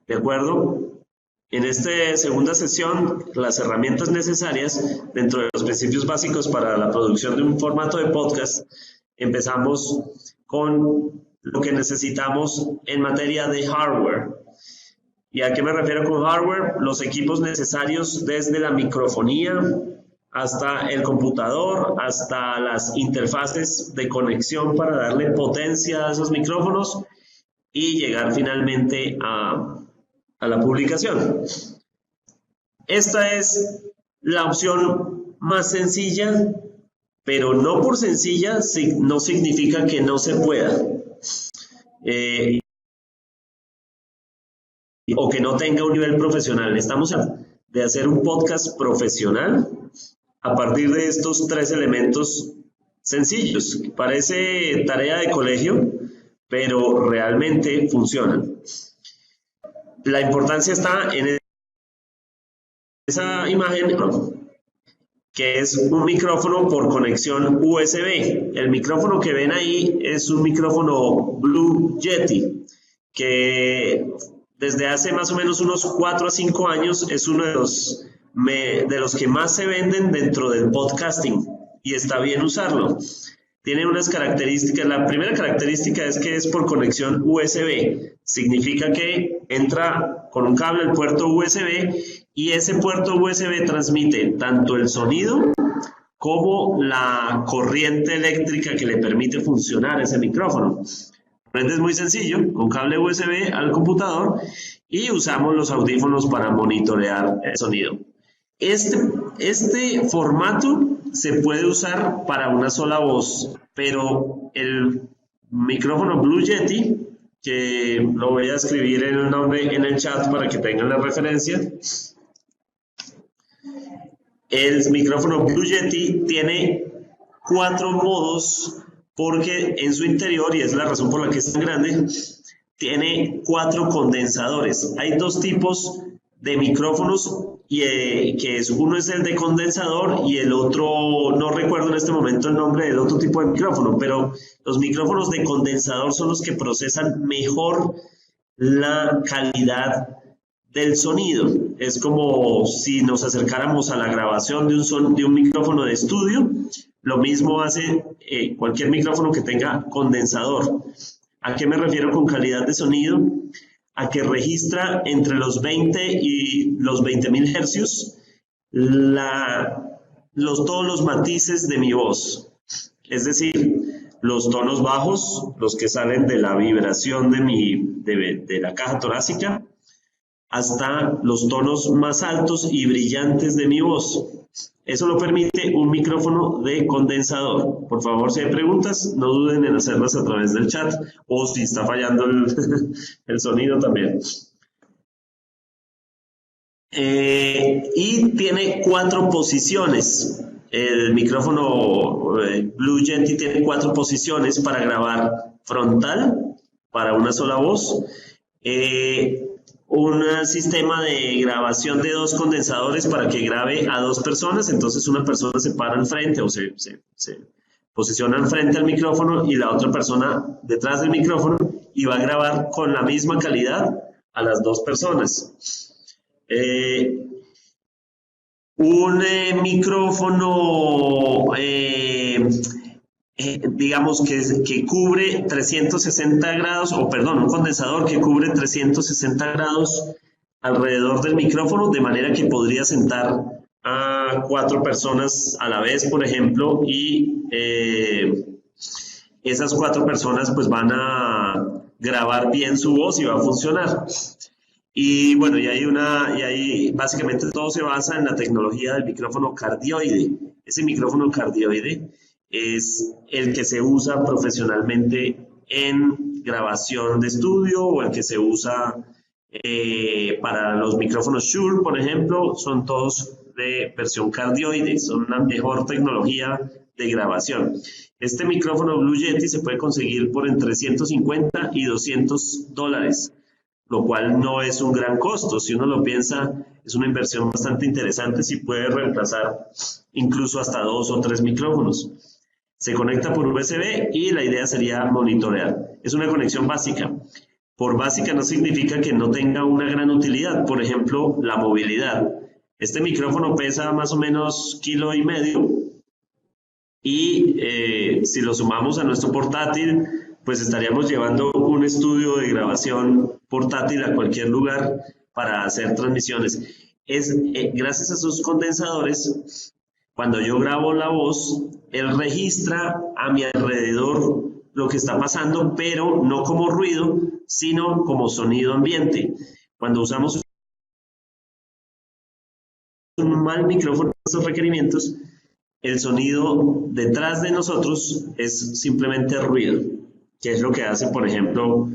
¿De acuerdo? En esta segunda sesión, las herramientas necesarias dentro de los principios básicos para la producción de un formato de podcast, empezamos con lo que necesitamos en materia de hardware. ¿Y a qué me refiero con hardware? Los equipos necesarios desde la microfonía hasta el computador, hasta las interfaces de conexión para darle potencia a esos micrófonos y llegar finalmente a la publicación. Esta es la opción más sencilla, pero no por sencilla no significa que no se pueda. O que no tenga un nivel profesional. Estamos de hacer un podcast profesional a partir de estos tres elementos sencillos. Parece tarea de colegio, pero realmente funcionan. La importancia está en esa imagen, que es un micrófono por conexión USB. El micrófono que ven ahí es un micrófono Blue Yeti, que desde hace más o menos unos 4 a 5 años es uno de los que más se venden dentro del podcasting, y está bien usarlo. Tiene unas características. La primera característica es que es por conexión USB. Significa que entra con un cable al puerto USB y ese puerto USB transmite tanto el sonido como la corriente eléctrica que le permite funcionar ese micrófono. Es muy sencillo, con cable USB al computador, y usamos los audífonos para monitorear el sonido. Este formato se puede usar para una sola voz, pero el micrófono Blue Yeti, que lo voy a escribir en el nombre en el chat para que tengan la referencia, el micrófono Blue Yeti tiene 4 modos, porque en su interior, y es la razón por la que es tan grande, tiene 4 condensadores. Hay 2 tipos de micrófonos, y uno es el de condensador y el otro, no recuerdo en este momento el nombre del otro tipo de micrófono, pero los micrófonos de condensador son los que procesan mejor la calidad del sonido. es como si nos acercáramos a la grabación de un micrófono de estudio. Lo mismo hace cualquier micrófono que tenga condensador. ¿A qué me refiero con calidad de sonido? A que registra entre los 20 y los 20.000 hercios todos los matices de mi voz. Es decir, los tonos bajos, los que salen de la vibración de la caja torácica, hasta los tonos más altos y brillantes de mi voz. Eso lo permite un micrófono de condensador. Por favor, si hay preguntas, no duden en hacerlas a través del chat, o si está fallando el sonido también. Y tiene 4 posiciones. El micrófono Blue Yeti tiene 4 posiciones para grabar frontal, para una sola voz. Un sistema de grabación de 2 condensadores para que grabe a 2 personas. Entonces una persona se para al frente o se posiciona al frente al micrófono y la otra persona detrás del micrófono, y va a grabar con la misma calidad a las 2 personas. Un micrófono digamos que cubre 360 grados, o perdón, un condensador que cubre 360 grados alrededor del micrófono, de manera que podría sentar a 4 personas a la vez, por ejemplo, y esas 4 personas pues van a grabar bien su voz y va a funcionar. Y bueno, y ahí básicamente todo se basa en la tecnología del micrófono cardioide. Ese micrófono cardioide es el que se usa profesionalmente en grabación de estudio, o el que se usa para los micrófonos Shure, por ejemplo. Son todos de versión cardioide, son la mejor tecnología de grabación. Este micrófono Blue Yeti se puede conseguir por entre $150 y $200, lo cual no es un gran costo. Si uno lo piensa, es una inversión bastante interesante si puede reemplazar incluso hasta 2 o 3 micrófonos. Se conecta por USB y la idea sería monitorear. Es una conexión básica. Por básica no significa que no tenga una gran utilidad. Por ejemplo, la movilidad. Este micrófono pesa más o menos 1,5 kilos y si lo sumamos a nuestro portátil, pues estaríamos llevando un estudio de grabación portátil a cualquier lugar para hacer transmisiones. Gracias a sus condensadores, cuando yo grabo la voz, él registra a mi alrededor lo que está pasando, pero no como ruido, sino como sonido ambiente. Cuando usamos un mal micrófono con estos requerimientos, el sonido detrás de nosotros es simplemente ruido, que es lo que hace, por ejemplo,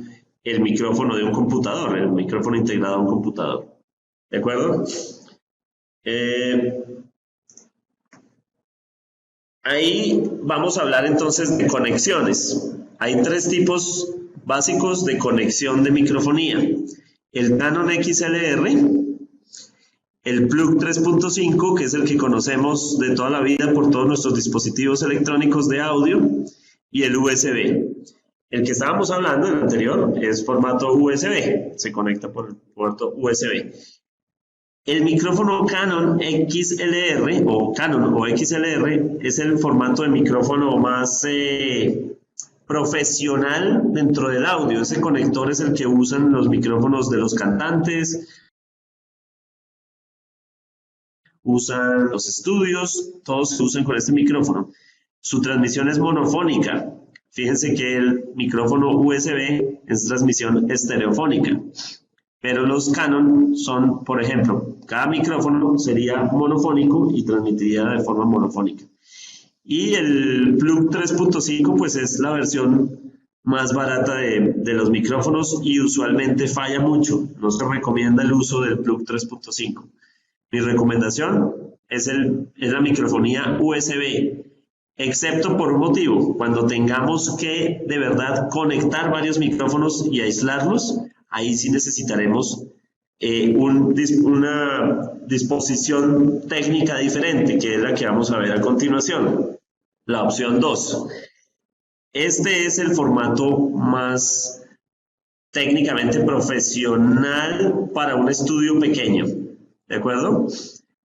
el micrófono de un computador, el micrófono integrado a un computador. ¿De acuerdo? Ahí vamos a hablar entonces de conexiones. Hay 3 tipos básicos de conexión de microfonía: el Canon XLR, el plug 3.5, que es el que conocemos de toda la vida por todos nuestros dispositivos electrónicos de audio, y el USB. El que estábamos hablando, el anterior, es formato USB, se conecta por el puerto USB. El micrófono Canon XLR o Canon o XLR es el formato de micrófono más profesional dentro del audio. Ese conector es el que usan los micrófonos de los cantantes, usan los estudios, todos se usan con este micrófono. Su transmisión es monofónica. Fíjense que el micrófono USB es transmisión estereofónica. Pero los Canon son, por ejemplo, cada micrófono sería monofónico y transmitiría de forma monofónica. Y el plug 3.5 pues es la versión más barata de los micrófonos y usualmente falla mucho. No se recomienda el uso del plug 3.5. Mi recomendación es la microfonía USB, excepto por un motivo: cuando tengamos que de verdad conectar varios micrófonos y aislarlos, ahí sí necesitaremos una disposición técnica diferente, que es la que vamos a ver a continuación, la opción 2. Este es el formato más técnicamente profesional para un estudio pequeño. ¿de acuerdo?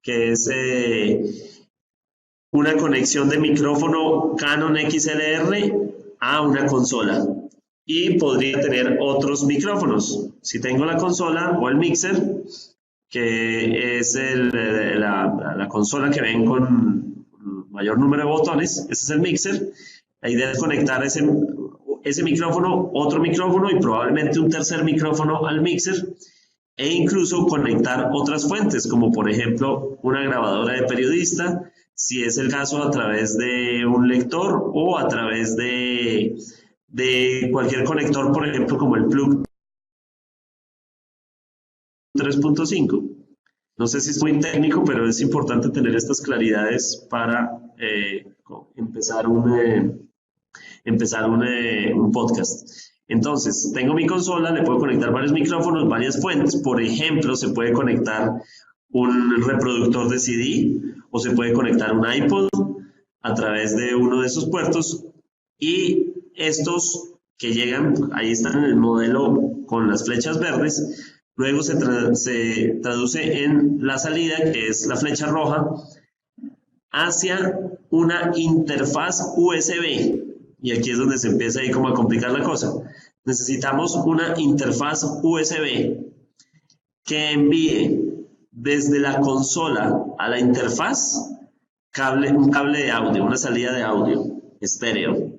Que es una conexión de micrófono Canon XLR a una consola. Y podría tener otros micrófonos. Si tengo la consola o el mixer, que es la consola que ven con mayor número de botones, ese es el mixer. La idea es conectar ese micrófono, otro micrófono y probablemente un tercer micrófono al mixer, e incluso conectar otras fuentes, como por ejemplo una grabadora de periodista, si es el caso a través de un lector o a través de cualquier conector, por ejemplo, como el plug 3.5. No sé si es muy técnico, pero es importante tener estas claridades para empezar un podcast. Entonces, tengo mi consola, le puedo conectar varios micrófonos, varias fuentes. Por ejemplo, se puede conectar un reproductor de CD o se puede conectar un iPod a través de uno de esos puertos, y estos que llegan, ahí están en el modelo con las flechas verdes, luego se traduce en la salida, que es la flecha roja, hacia una interfaz USB. Y aquí es donde se empieza ahí como a complicar la cosa. Necesitamos una interfaz USB que envíe desde la consola a la interfaz un cable de audio, una salida de audio estéreo.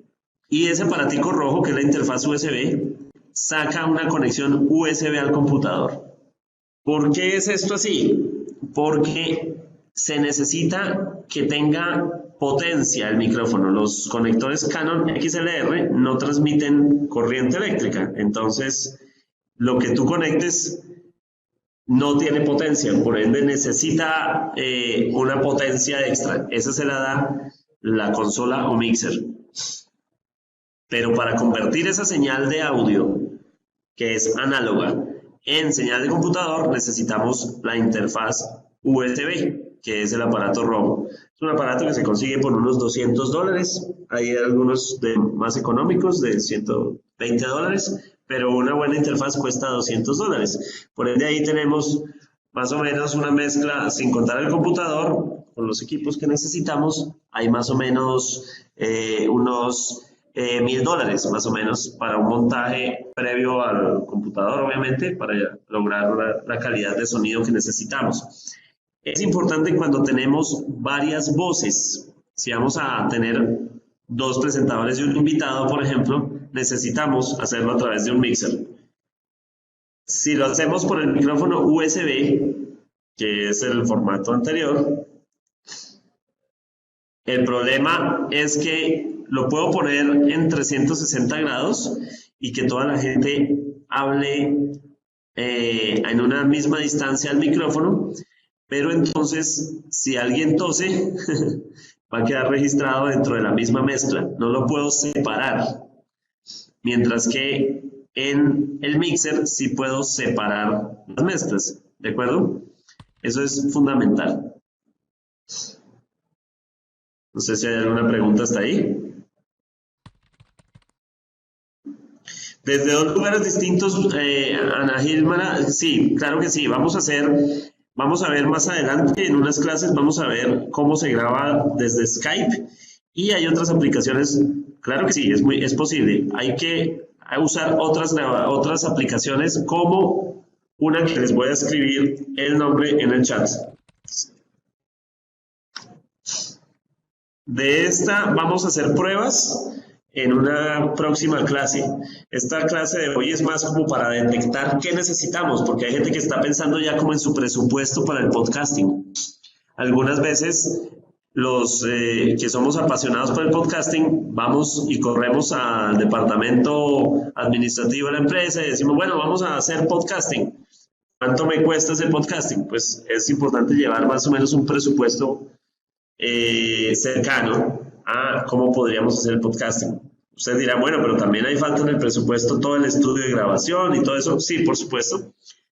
Y ese aparatico rojo, que es la interfaz USB, saca una conexión USB al computador. ¿Por qué es esto así? Porque se necesita que tenga potencia el micrófono. Los conectores Canon XLR no transmiten corriente eléctrica, entonces lo que tú conectes no tiene potencia, por ende necesita una potencia extra. Esa se la da la consola o mixer. Pero para convertir esa señal de audio, que es análoga, en señal de computador, necesitamos la interfaz USB, que es el aparato rojo. Es un aparato que se consigue por unos $200. Hay algunos más económicos de $120, pero una buena interfaz cuesta $200. Por ende, ahí tenemos más o menos una mezcla, sin contar el computador, con los equipos que necesitamos, hay más o menos unos $1,000 más o menos para un montaje previo al computador, obviamente, para lograr la calidad de sonido que necesitamos. Es importante cuando tenemos varias voces. Si vamos a tener 2 presentadores y un invitado, por ejemplo, necesitamos hacerlo a través de un mixer. Si lo hacemos por el micrófono USB, que es el formato anterior, el problema es que lo puedo poner en 360 grados y que toda la gente hable en una misma distancia al micrófono, pero entonces si alguien tose va a quedar registrado dentro de la misma mezcla, no lo puedo separar, mientras que en el mixer sí puedo separar las mezclas, ¿de acuerdo? Eso es fundamental. No sé si hay alguna pregunta hasta ahí. Desde 2 lugares distintos, Ana Gilmara, sí, claro que sí, vamos a ver más adelante en unas clases, vamos a ver cómo se graba desde Skype, y hay otras aplicaciones, claro que sí, es posible, hay que usar otras aplicaciones, como una que les voy a escribir el nombre en el chat. De esta vamos a hacer pruebas en una próxima clase. Esta clase de hoy es más como para detectar qué necesitamos, porque hay gente que está pensando ya como en su presupuesto para el podcasting. Algunas veces los que somos apasionados por el podcasting vamos y corremos al departamento administrativo de la empresa y decimos, bueno, vamos a hacer podcasting. ¿Cuánto me cuesta ese podcasting? Pues es importante llevar más o menos un presupuesto cercano a cómo podríamos hacer el podcasting. Usted dirá, bueno, pero también hay falta en el presupuesto todo el estudio de grabación y todo eso. Sí, por supuesto,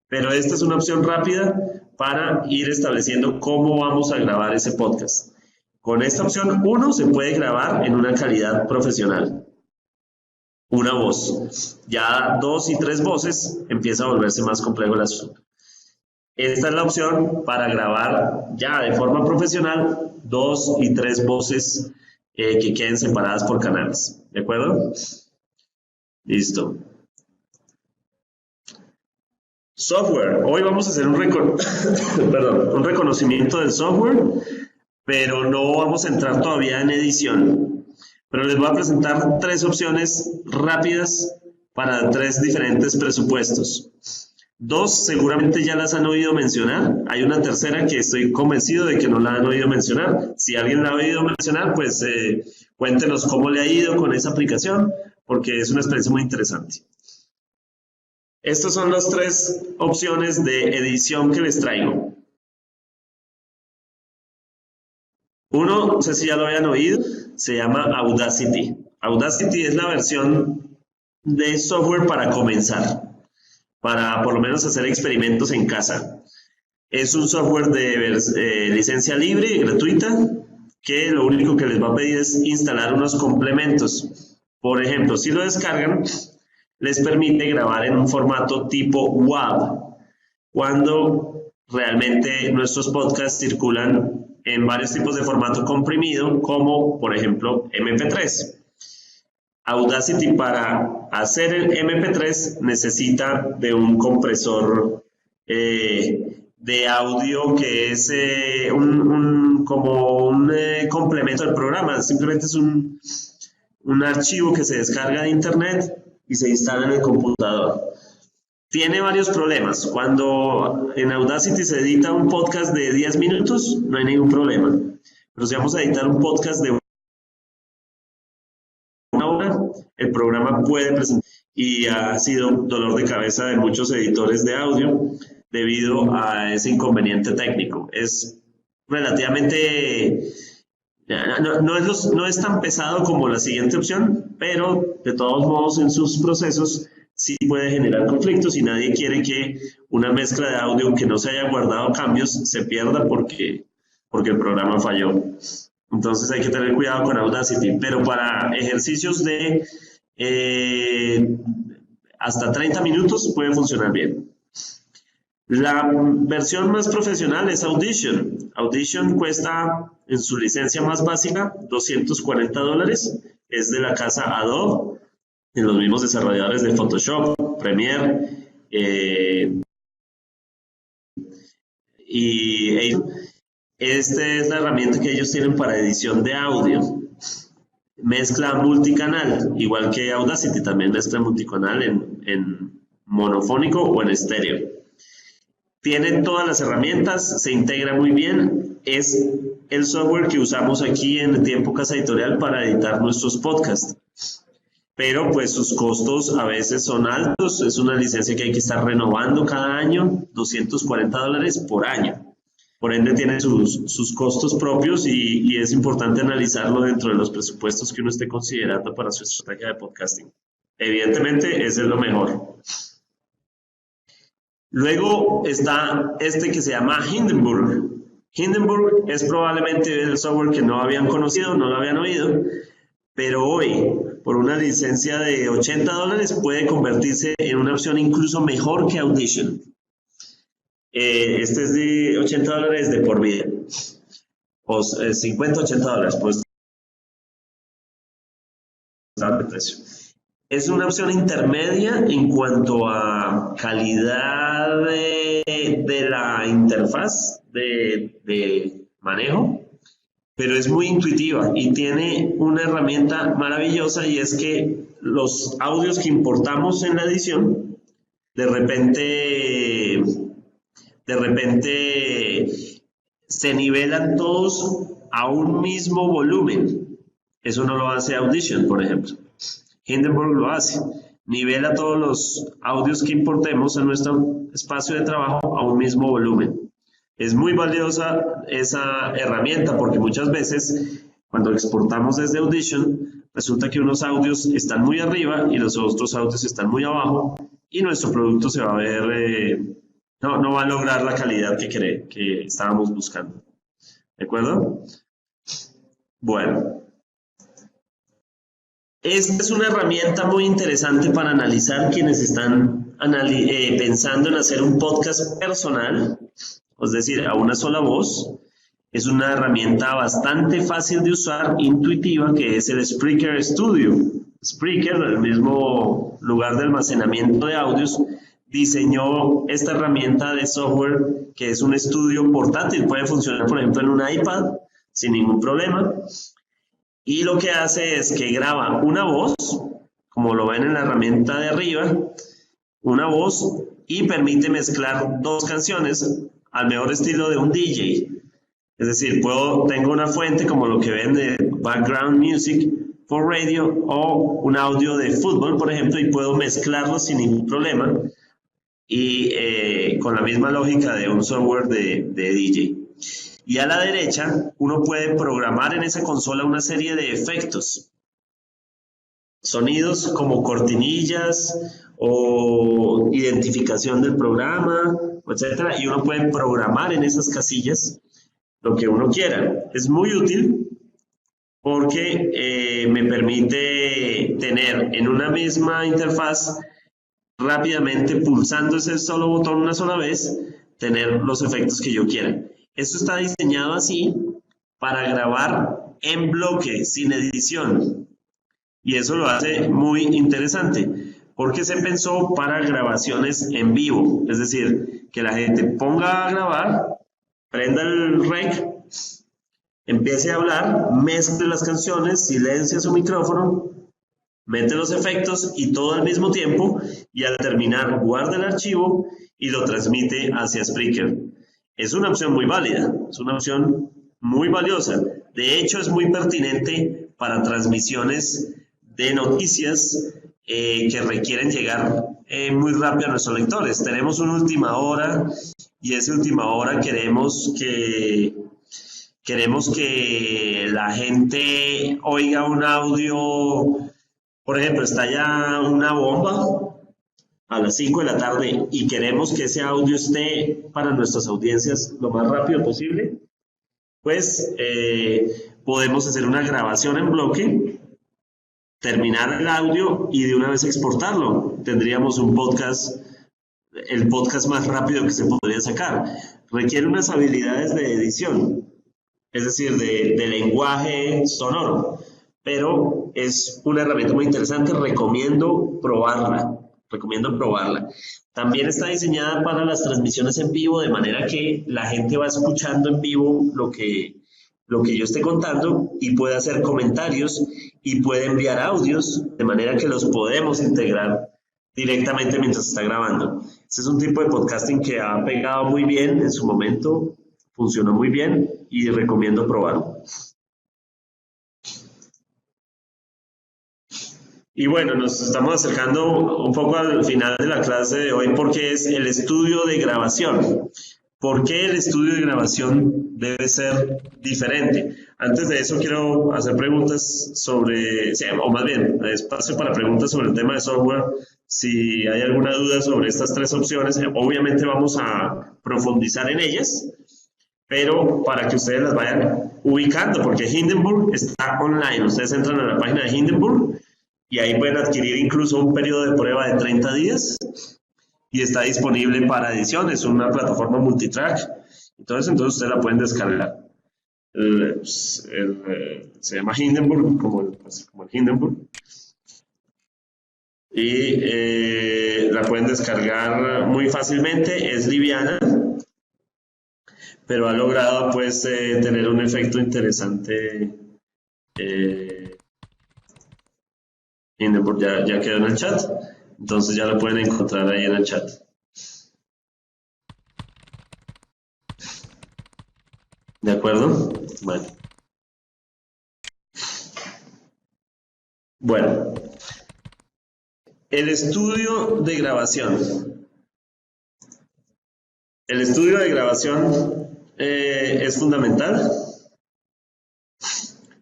pero esta es una opción rápida para ir estableciendo cómo vamos a grabar ese podcast. Con esta opción, uno se puede grabar en una calidad profesional, una voz. Ya 2 y 3 voces empieza a volverse más complejo el asunto. esta es la opción para grabar ya de forma profesional 2 y 3 voces que queden separadas por canales. ¿De acuerdo? Listo. Software. Hoy vamos a hacer un reconocimiento del software, pero no vamos a entrar todavía en edición. Pero les voy a presentar 3 opciones rápidas para 3 diferentes presupuestos. 2 seguramente ya las han oído mencionar. Hay una tercera que estoy convencido de que no la han oído mencionar. Si alguien la ha oído mencionar, pues cuéntenos cómo le ha ido con esa aplicación, porque es una experiencia muy interesante. Estas son las 3 opciones de edición que les traigo. Uno, no sé si ya lo habían oído, se llama Audacity. Audacity es la versión de software para comenzar, para por lo menos hacer experimentos en casa. Es un software de licencia libre y gratuita, que lo único que les va a pedir es instalar unos complementos. Por ejemplo, si lo descargan, les permite grabar en un formato tipo WAV, cuando realmente nuestros podcasts circulan en varios tipos de formato comprimido, como por ejemplo MP3. Audacity, para hacer el MP3, necesita de un compresor de audio que es como un complemento del programa. Simplemente es un archivo que se descarga de internet y se instala en el computador. Tiene varios problemas. Cuando en Audacity se edita un podcast de 10 minutos, no hay ningún problema. Pero si vamos a editar un podcast de una hora, el programa puede presentar, y ha sido dolor de cabeza de muchos editores de audio debido a ese inconveniente técnico. Es relativamente... No es tan pesado como la siguiente opción, pero de todos modos en sus procesos sí puede generar conflictos, y nadie quiere que una mezcla de audio que no se haya guardado cambios se pierda porque el programa falló. Entonces hay que tener cuidado con Audacity, pero para ejercicios de hasta 30 minutos puede funcionar bien. La versión más profesional es Audition. Audition cuesta, en su licencia más básica, $240. Es de la casa Adobe, en los mismos desarrolladores de Photoshop, Premiere y esta es la herramienta que ellos tienen para edición de audio. Mezcla multicanal, igual que Audacity, también mezcla multicanal en monofónico o en estéreo. Tiene todas las herramientas, se integra muy bien. Es el software que usamos aquí en Tiempo Casa Editorial para editar nuestros podcasts. Pero pues sus costos a veces son altos. Es una licencia que hay que estar renovando cada año, $240 por año. Por ende tiene sus costos propios y es importante analizarlo dentro de los presupuestos que uno esté considerando para su estrategia de podcasting. Evidentemente ese es lo mejor. Luego está este que se llama Hindenburg. Hindenburg es probablemente el software que no habían conocido, no lo habían oído, pero hoy, por una licencia de $80, puede convertirse en una opción incluso mejor que Audition. Este es de $80 de por vida, o $50-$80, pues de precio. Es una opción intermedia en cuanto a calidad de la interfaz de manejo, pero es muy intuitiva y tiene una herramienta maravillosa, y es que los audios que importamos en la edición, de repente se nivelan todos a un mismo volumen. Eso no lo hace Audition, por ejemplo. Hindenburg lo hace. Nivela todos los audios que importemos en nuestro espacio de trabajo a un mismo volumen. Es muy valiosa esa herramienta, porque muchas veces cuando exportamos desde Audition, resulta que unos audios están muy arriba y los otros audios están muy abajo, y nuestro producto se va a ver, no va a lograr la calidad que estábamos buscando. ¿De acuerdo? Bueno. Esta es una herramienta muy interesante para analizar quienes están pensando en hacer un podcast personal, es decir, a una sola voz. Es una herramienta bastante fácil de usar, intuitiva, que es el Spreaker Studio. Spreaker, el mismo lugar de almacenamiento de audios, diseñó esta herramienta de software que es un estudio portátil. Puede funcionar, por ejemplo, en un iPad sin ningún problema. Y lo que hace es que graba una voz, como lo ven en la herramienta de arriba, una voz, y permite mezclar dos canciones al mejor estilo de un DJ. Es decir, tengo una fuente como lo que ven de background music for radio o un audio de fútbol, por ejemplo, y puedo mezclarlos sin ningún problema y con la misma lógica de un software de DJ. Y a la derecha, uno puede programar en esa consola una serie de efectos, sonidos como cortinillas o identificación del programa, etcétera, y uno puede programar en esas casillas lo que uno quiera. Es muy útil porque me permite tener en una misma interfaz, rápidamente pulsando ese solo botón una sola vez, tener los efectos que yo quiera. Esto está diseñado así para grabar en bloque, sin edición. Y eso lo hace muy interesante, porque se pensó para grabaciones en vivo. Es decir, que la gente ponga a grabar, prenda el rec, empiece a hablar, mezcle las canciones, silencia su micrófono, mete los efectos y todo al mismo tiempo, y al terminar guarda el archivo y lo transmite hacia Spreaker. Es una opción muy válida, es una opción muy valiosa. De hecho, es muy pertinente para transmisiones de noticias que requieren llegar muy rápido a nuestros lectores. Tenemos una última hora y esa última hora queremos que la gente oiga un audio. Por ejemplo, estalla una bomba a las 5 de la tarde y queremos que ese audio esté para nuestras audiencias lo más rápido posible, pues podemos hacer una grabación en bloque, terminar el audio y de una vez exportarlo. Tendríamos un podcast, el podcast más rápido que se podría sacar. Requiere unas habilidades de edición, es decir, de lenguaje sonoro, pero es una herramienta muy interesante. Recomiendo probarla. También está diseñada para las transmisiones en vivo, de manera que la gente va escuchando en vivo lo que yo esté contando y puede hacer comentarios y puede enviar audios, de manera que los podemos integrar directamente mientras está grabando. Este es un tipo de podcasting que ha pegado muy bien en su momento, funcionó muy bien y recomiendo probarlo. Y bueno, nos estamos acercando un poco al final de la clase de hoy, porque es el estudio de grabación. ¿Por qué el estudio de grabación debe ser diferente? Antes de eso quiero hacer preguntas sobre, o más bien, espacio para preguntas sobre el tema de software. Si hay alguna duda sobre estas tres opciones, obviamente vamos a profundizar en ellas, pero para que ustedes las vayan ubicando, porque Hindenburg está online. Ustedes entran a la página de Hindenburg y ahí pueden adquirir incluso un periodo de prueba de 30 días y está disponible para edición. Es una plataforma multitrack. Entonces ustedes la pueden descargar. Se llama Hindenburg, como el Hindenburg. Y la pueden descargar muy fácilmente. Es liviana, pero ha logrado pues tener un efecto interesante. Hindenburg ya quedó en el chat, entonces ya lo pueden encontrar ahí en el chat. ¿De acuerdo? Bueno, el estudio de grabación. El estudio de grabación es fundamental.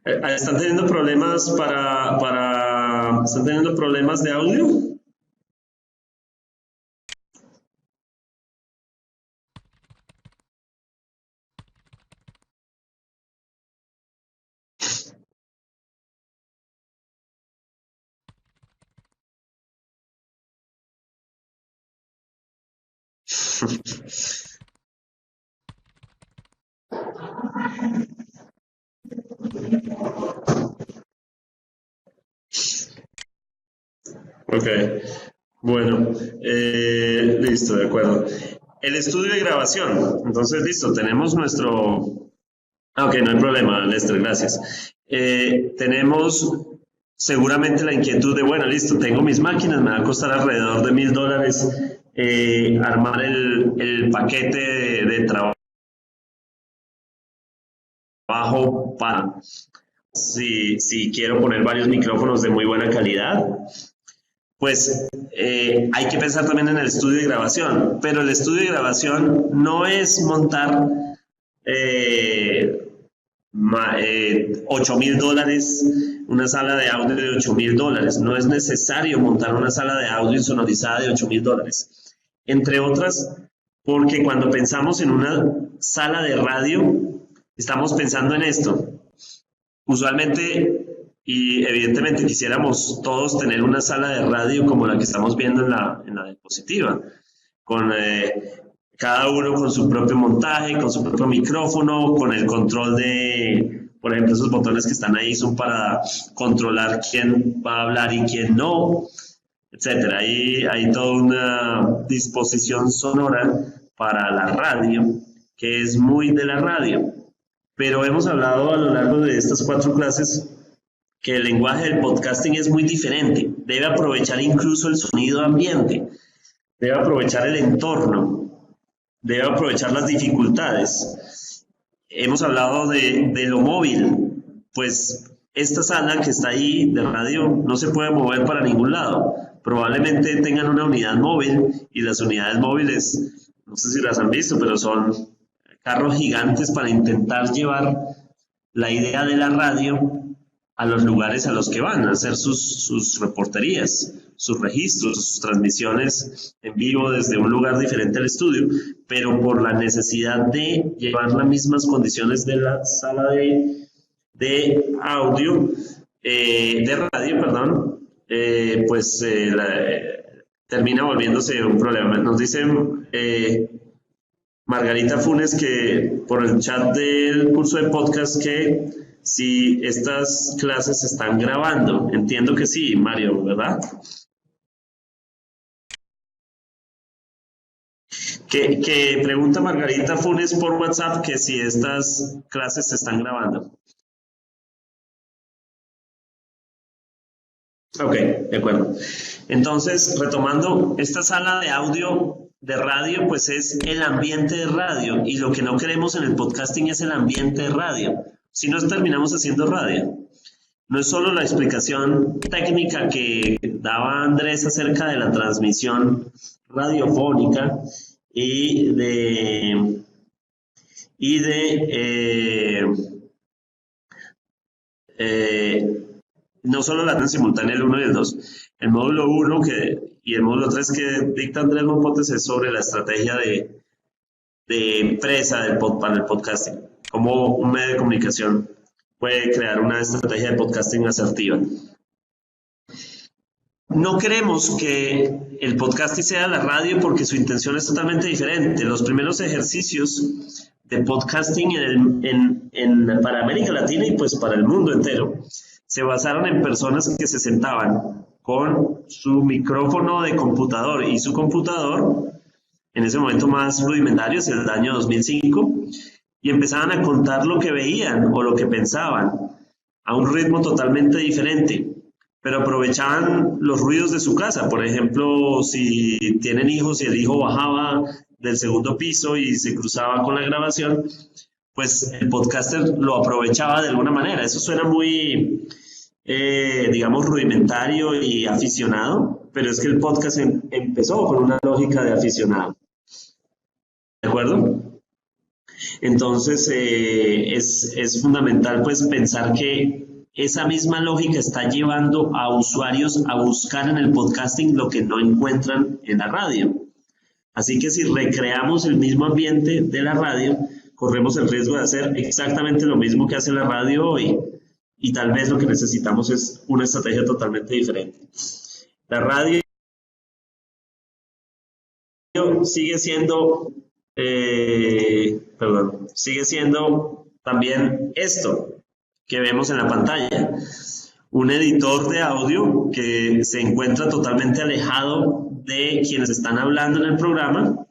¿Están teniendo problemas ¿están teniendo problemas de audio? Ok, bueno, listo, de acuerdo. El estudio de grabación, entonces listo, tenemos nuestro... Ok, no hay problema, Lester, gracias. Tenemos seguramente la inquietud de, bueno, listo, tengo mis máquinas, me va a costar alrededor de $1000 armar el paquete de trabajo para, si quiero poner varios micrófonos de muy buena calidad. Pues hay que pensar también en el estudio de grabación, pero el estudio de grabación no es montar $8000, una sala de audio de $8000. No es necesario montar una sala de audio insonorizada de $8000. Entre otras, porque cuando pensamos en una sala de radio, estamos pensando en esto. Usualmente y evidentemente quisiéramos todos tener una sala de radio como la que estamos viendo en la diapositiva, con cada uno con su propio montaje, con su propio micrófono, con el control de, por ejemplo, esos botones que están ahí son para controlar quién va a hablar y quién no, etcétera. Ahí hay toda una disposición sonora para la radio, que es muy de la radio. Pero hemos hablado a lo largo de estas 4 clases que el lenguaje del podcasting es muy diferente. Debe aprovechar incluso el sonido ambiente, debe aprovechar el entorno, debe aprovechar las dificultades. Hemos hablado de lo móvil, pues esta sala que está ahí de radio no se puede mover para ningún lado. Probablemente tengan una unidad móvil y las unidades móviles, no sé si las han visto, pero son carros gigantes para intentar llevar la idea de la radio a los lugares a los que van a hacer sus reporterías, sus registros, sus transmisiones en vivo desde un lugar diferente al estudio, pero por la necesidad de llevar las mismas condiciones de la sala de audio, de radio, perdón, pues termina volviéndose un problema. Nos dice Margarita Funes que por el chat del curso de podcast que si estas clases se están grabando. Entiendo que sí, Mario, ¿verdad? Que pregunta Margarita Funes por WhatsApp que si estas clases se están grabando. Ok, de acuerdo. Entonces, retomando, esta sala de audio de radio, pues es el ambiente de radio, y lo que no queremos en el podcasting es el ambiente de radio. Si no terminamos haciendo radio. No es solo la explicación técnica que daba Andrés acerca de la transmisión radiofónica y no solo la transmisión simultánea, el 1 y el 2. El módulo 1 y el módulo 3 que dicta Andrés Montes es sobre la estrategia de empresa para el podcasting. Cómo un medio de comunicación puede crear una estrategia de podcasting asertiva. No queremos que el podcasting sea la radio porque su intención es totalmente diferente. Los primeros ejercicios de podcasting para América Latina y pues para el mundo entero se basaron en personas que se sentaban con su micrófono de computador y su computador, en ese momento más rudimentario, es el año 2005, y empezaban a contar lo que veían o lo que pensaban a un ritmo totalmente diferente, pero aprovechaban los ruidos de su casa. Por ejemplo, si tienen hijos y el hijo bajaba del segundo piso y se cruzaba con la grabación, pues el podcaster lo aprovechaba de alguna manera. Eso suena muy, digamos, rudimentario y aficionado, pero es que el podcast empezó con una lógica de aficionado. ¿De acuerdo? Entonces es fundamental pues pensar que esa misma lógica está llevando a usuarios a buscar en el podcasting lo que no encuentran en la radio. Así que si recreamos el mismo ambiente de la radio, corremos el riesgo de hacer exactamente lo mismo que hace la radio hoy, y tal vez lo que necesitamos es una estrategia totalmente diferente. La radio audio sigue siendo, sigue siendo también esto que vemos en la pantalla. Un editor de audio que se encuentra totalmente alejado de quienes están hablando en el programa,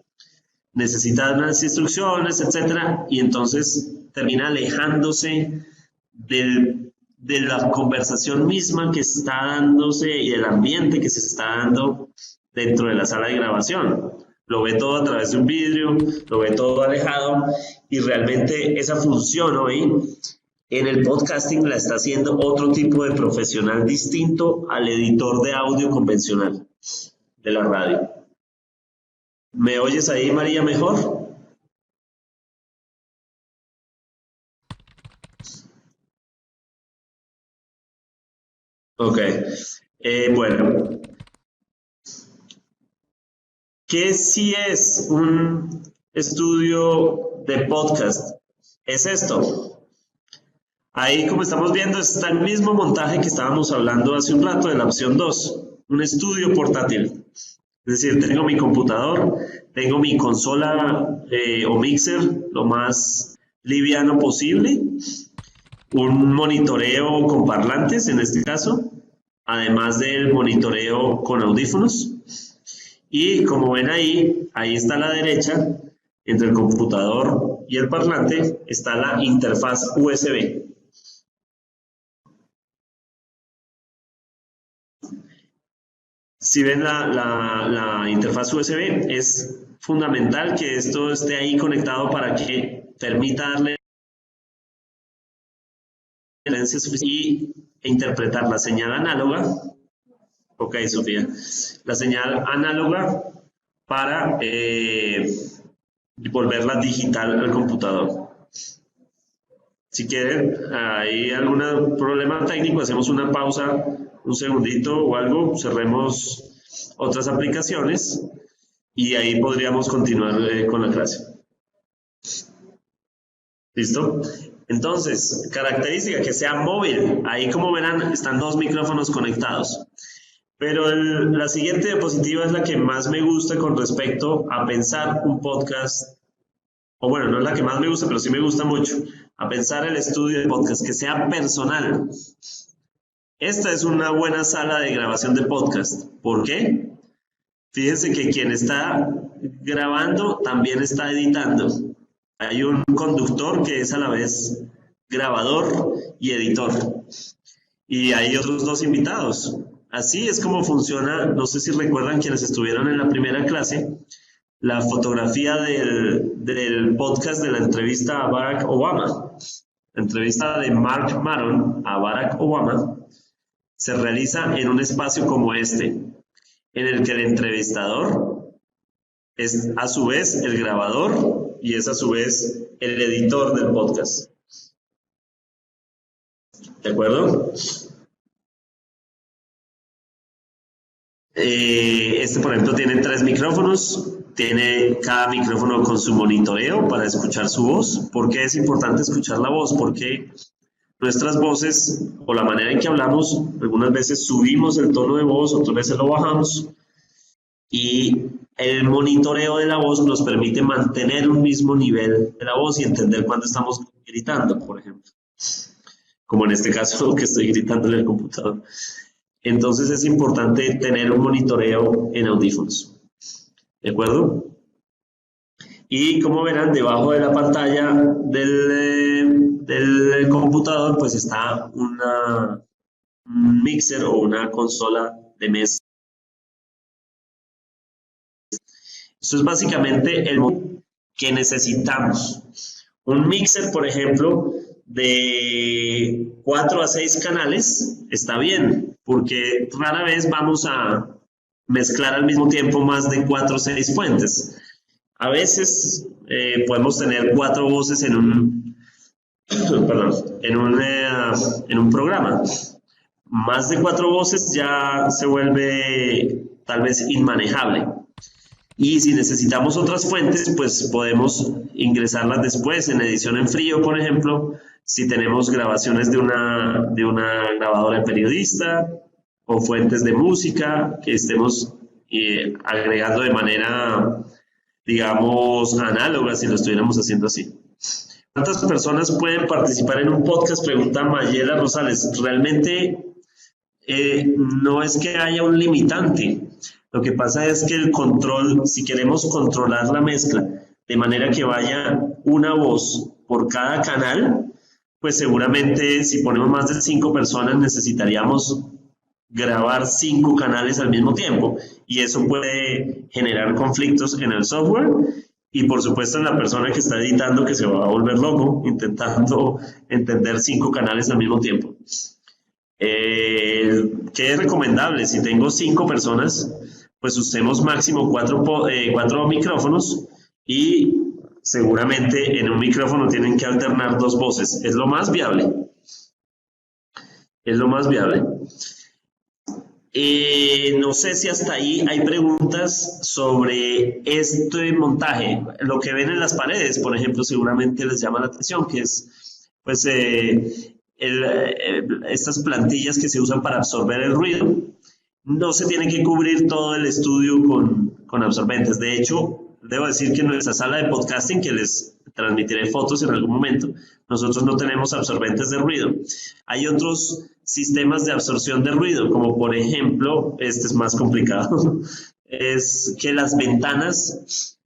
necesita unas instrucciones, etcétera, y entonces termina alejándose de la conversación misma que está dándose y del ambiente que se está dando dentro de la sala de grabación. Lo ve todo a través de un vidrio, lo ve todo alejado, y realmente esa función hoy en el podcasting la está haciendo otro tipo de profesional distinto al editor de audio convencional de la radio. ¿Me oyes ahí, María, mejor? Ok. Bueno. ¿Qué sí es un estudio de podcast? Es esto. Ahí, como estamos viendo, está el mismo montaje que estábamos hablando hace un rato de la opción 2, un estudio portátil. Es decir, tengo mi computador, tengo mi consola o mixer lo más liviano posible, un monitoreo con parlantes en este caso, además del monitoreo con audífonos. Y como ven ahí está a la derecha, entre el computador y el parlante, está la interfaz USB. Si ven la interfaz USB, es fundamental que esto esté ahí conectado para que permita darle latencia suficiente e interpretar la señal análoga. Ok, Sofía. La señal análoga para volverla digital al computador. Si quieren, hay algún problema técnico, hacemos una pausa, un segundito o algo, cerremos otras aplicaciones y ahí podríamos continuar con la clase. ¿Listo? Entonces, característica que sea móvil. Ahí, como verán, están dos micrófonos conectados. Pero la siguiente diapositiva es la que más me gusta con respecto a pensar un podcast, o bueno, no es la que más me gusta, pero sí me gusta mucho, a pensar el estudio de podcast, que sea personal. Esta es una buena sala de grabación de podcast. ¿Por qué? Fíjense que quien está grabando también está editando. Hay un conductor que es a la vez grabador y editor. Y hay otros dos invitados. Así es como funciona, no sé si recuerdan quienes estuvieron en la primera clase, la fotografía del podcast de la entrevista a Barack Obama. La entrevista de Mark Maron a Barack Obama se realiza en un espacio como este, en el que el entrevistador es a su vez el grabador y es a su vez el editor del podcast. ¿De acuerdo? Este, por ejemplo, tiene 3 micrófonos, tiene cada micrófono con su monitoreo para escuchar su voz. ¿Por qué es importante escuchar la voz? Porque nuestras voces, o la manera en que hablamos, algunas veces subimos el tono de voz, otras veces lo bajamos, y el monitoreo de la voz nos permite mantener un mismo nivel de la voz y entender cuando estamos gritando, por ejemplo, como en este caso que estoy gritando en el computador. Entonces es importante tener un monitoreo en audífonos, ¿de acuerdo? Y como verán, debajo de la pantalla del computador pues está un mixer o una consola de mesa. Eso es básicamente el que necesitamos. Un mixer, por ejemplo, de 4 a 6 canales está bien, porque rara vez vamos a mezclar al mismo tiempo más de 4 o 6 fuentes. A veces podemos tener 4 voces en un programa. Más de 4 voces ya se vuelve tal vez inmanejable. Y si necesitamos otras fuentes, pues podemos ingresarlas después en edición en frío, por ejemplo, si tenemos grabaciones de una grabadora de periodista o fuentes de música que estemos agregando de manera digamos, análogas si lo estuviéramos haciendo así. ¿Cuántas personas pueden participar en un podcast? Pregunta Mayela Rosales. Realmente no es que haya un limitante. Lo que pasa es que el control, si queremos controlar la mezcla de manera que vaya una voz por cada canal, pues seguramente si ponemos más de 5 personas necesitaríamos grabar 5 canales al mismo tiempo y eso puede generar conflictos en el software y por supuesto en la persona que está editando, que se va a volver loco intentando entender 5 canales al mismo tiempo. ¿Qué es recomendable? Si tengo 5 personas, pues usemos máximo 4 micrófonos y seguramente en un micrófono tienen que alternar 2 voces. Es lo más viable. Es lo más viable. No sé si hasta ahí hay preguntas sobre este montaje. Lo que ven en las paredes, por ejemplo, seguramente les llama la atención, que es pues estas plantillas que se usan para absorber el ruido. No se tiene que cubrir todo el estudio con absorbentes. De hecho, debo decir que en nuestra sala de podcasting, que les transmitiré fotos en algún momento, nosotros no tenemos absorbentes de ruido. Hay otros sistemas de absorción de ruido, como por ejemplo, este es más complicado, es que las ventanas,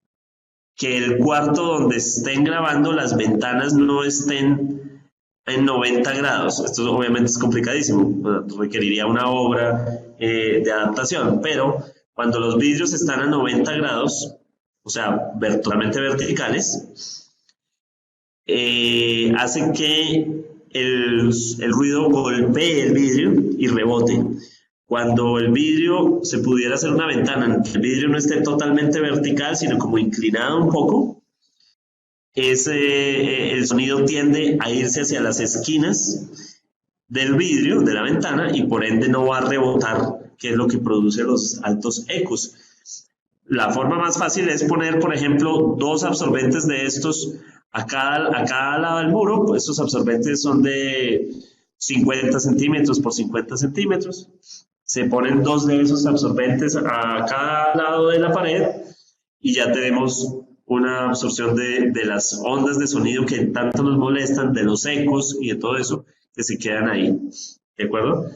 que el cuarto donde estén grabando, las ventanas no estén en 90 grados. Esto obviamente es complicadísimo, requeriría una obra de adaptación, pero cuando los vidrios están a 90 grados, o sea, totalmente verticales, hace que el ruido golpee el vidrio y rebote. Cuando el vidrio se pudiera hacer una ventana, el vidrio no esté totalmente vertical, sino como inclinado un poco, el sonido tiende a irse hacia las esquinas del vidrio, de la ventana, y por ende no va a rebotar, que es lo que produce los altos ecos. La forma más fácil es poner, por ejemplo, 2 absorbentes de estos a cada lado del muro. Pues estos absorbentes son de 50 centímetros por 50 centímetros. Se ponen 2 de esos absorbentes a cada lado de la pared y ya tenemos una absorción de las ondas de sonido que tanto nos molestan, de los ecos y de todo eso que se quedan ahí. ¿De acuerdo?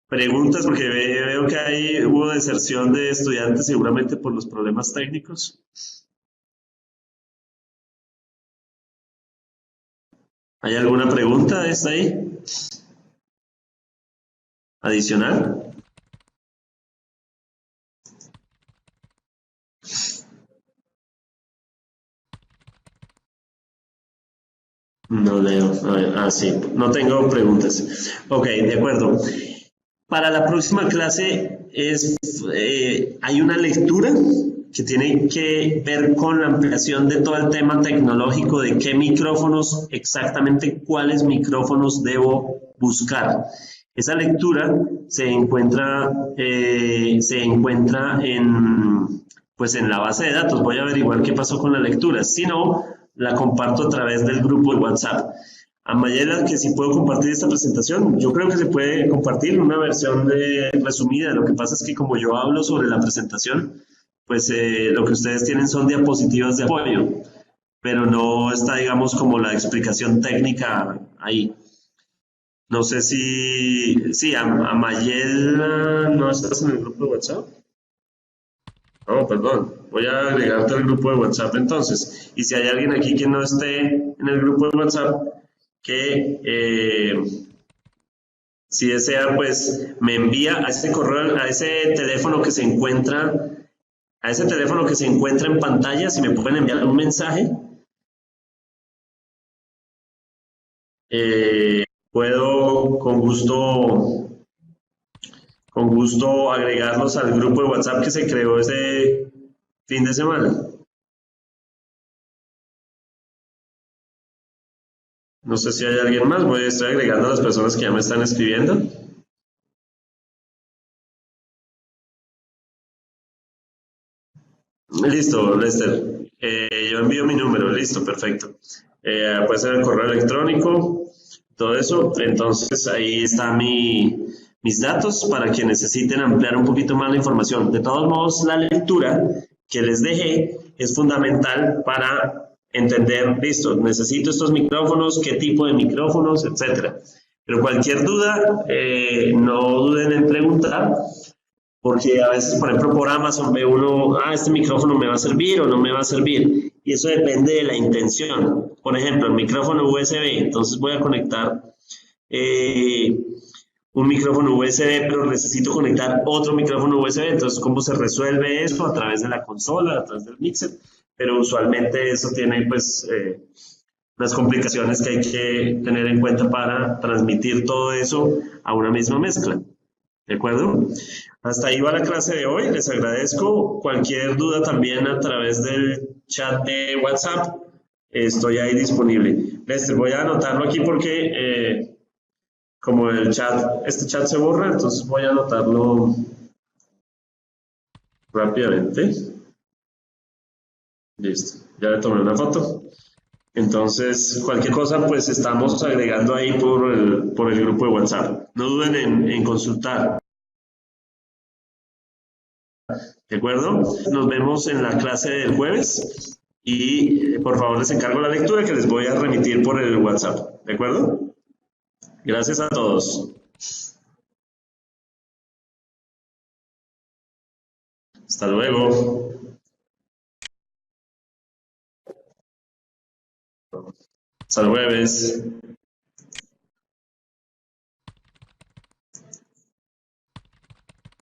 Preguntas, porque veo que hubo deserción de estudiantes seguramente por los problemas técnicos. ¿Hay alguna pregunta? ¿Está ahí? ¿Adicional? No leo. Sí, no tengo preguntas. Ok, de acuerdo. Para la próxima clase hay una lectura que tiene que ver con la ampliación de todo el tema tecnológico, de qué micrófonos, exactamente cuáles micrófonos debo buscar. Esa lectura se encuentra en la base de datos. Voy a averiguar qué pasó con la lectura. Si no, la comparto a través del grupo de WhatsApp. A Mayela, que si puedo compartir esta presentación, yo creo que se puede compartir una versión resumida. Lo que pasa es que como yo hablo sobre la presentación, pues lo que ustedes tienen son diapositivas de apoyo, pero no está, digamos, como la explicación técnica ahí. No sé si a Mayela, ¿no estás en el grupo de WhatsApp? No, perdón, voy a agregarte al grupo de WhatsApp entonces. Y si hay alguien aquí que no esté en el grupo de WhatsApp, que si desea, pues me envía a ese correo, a ese teléfono que se encuentra en pantalla. Si me pueden enviar un mensaje, puedo con gusto agregarlos al grupo de WhatsApp que se creó ese fin de semana. No sé si hay alguien más. Estoy agregando a las personas que ya me están escribiendo. Listo, Lester. Yo envío mi número. Listo, perfecto. Puede ser el correo electrónico, todo eso. Entonces ahí están mis datos para que necesiten ampliar un poquito más la información. De todos modos, la lectura que les dejé es fundamental para entender, listo, necesito estos micrófonos, qué tipo de micrófonos, etcétera. Pero cualquier duda, no duden en preguntar, porque a veces, por ejemplo, por Amazon ve uno, este micrófono me va a servir o no me va a servir, y eso depende de la intención. Por ejemplo, el micrófono USB, entonces voy a conectar un micrófono USB, pero necesito conectar otro micrófono USB, entonces ¿cómo se resuelve eso? A través de la consola, a través del mixer, pero usualmente eso tiene pues unas complicaciones que hay que tener en cuenta para transmitir todo eso a una misma mezcla. ¿De acuerdo? Hasta ahí va la clase de hoy. Les agradezco. Cualquier duda también a través del chat de WhatsApp. Estoy ahí disponible. Les voy a anotarlo aquí porque como este chat se borra, entonces voy a anotarlo rápidamente. Listo. Ya le tomé una foto. Entonces, cualquier cosa, pues estamos agregando ahí por el grupo de WhatsApp. No duden en consultar. ¿De acuerdo? Nos vemos en la clase del jueves y por favor les encargo la lectura que les voy a remitir por el WhatsApp. ¿De acuerdo? Gracias a todos. Hasta luego. Hasta el jueves.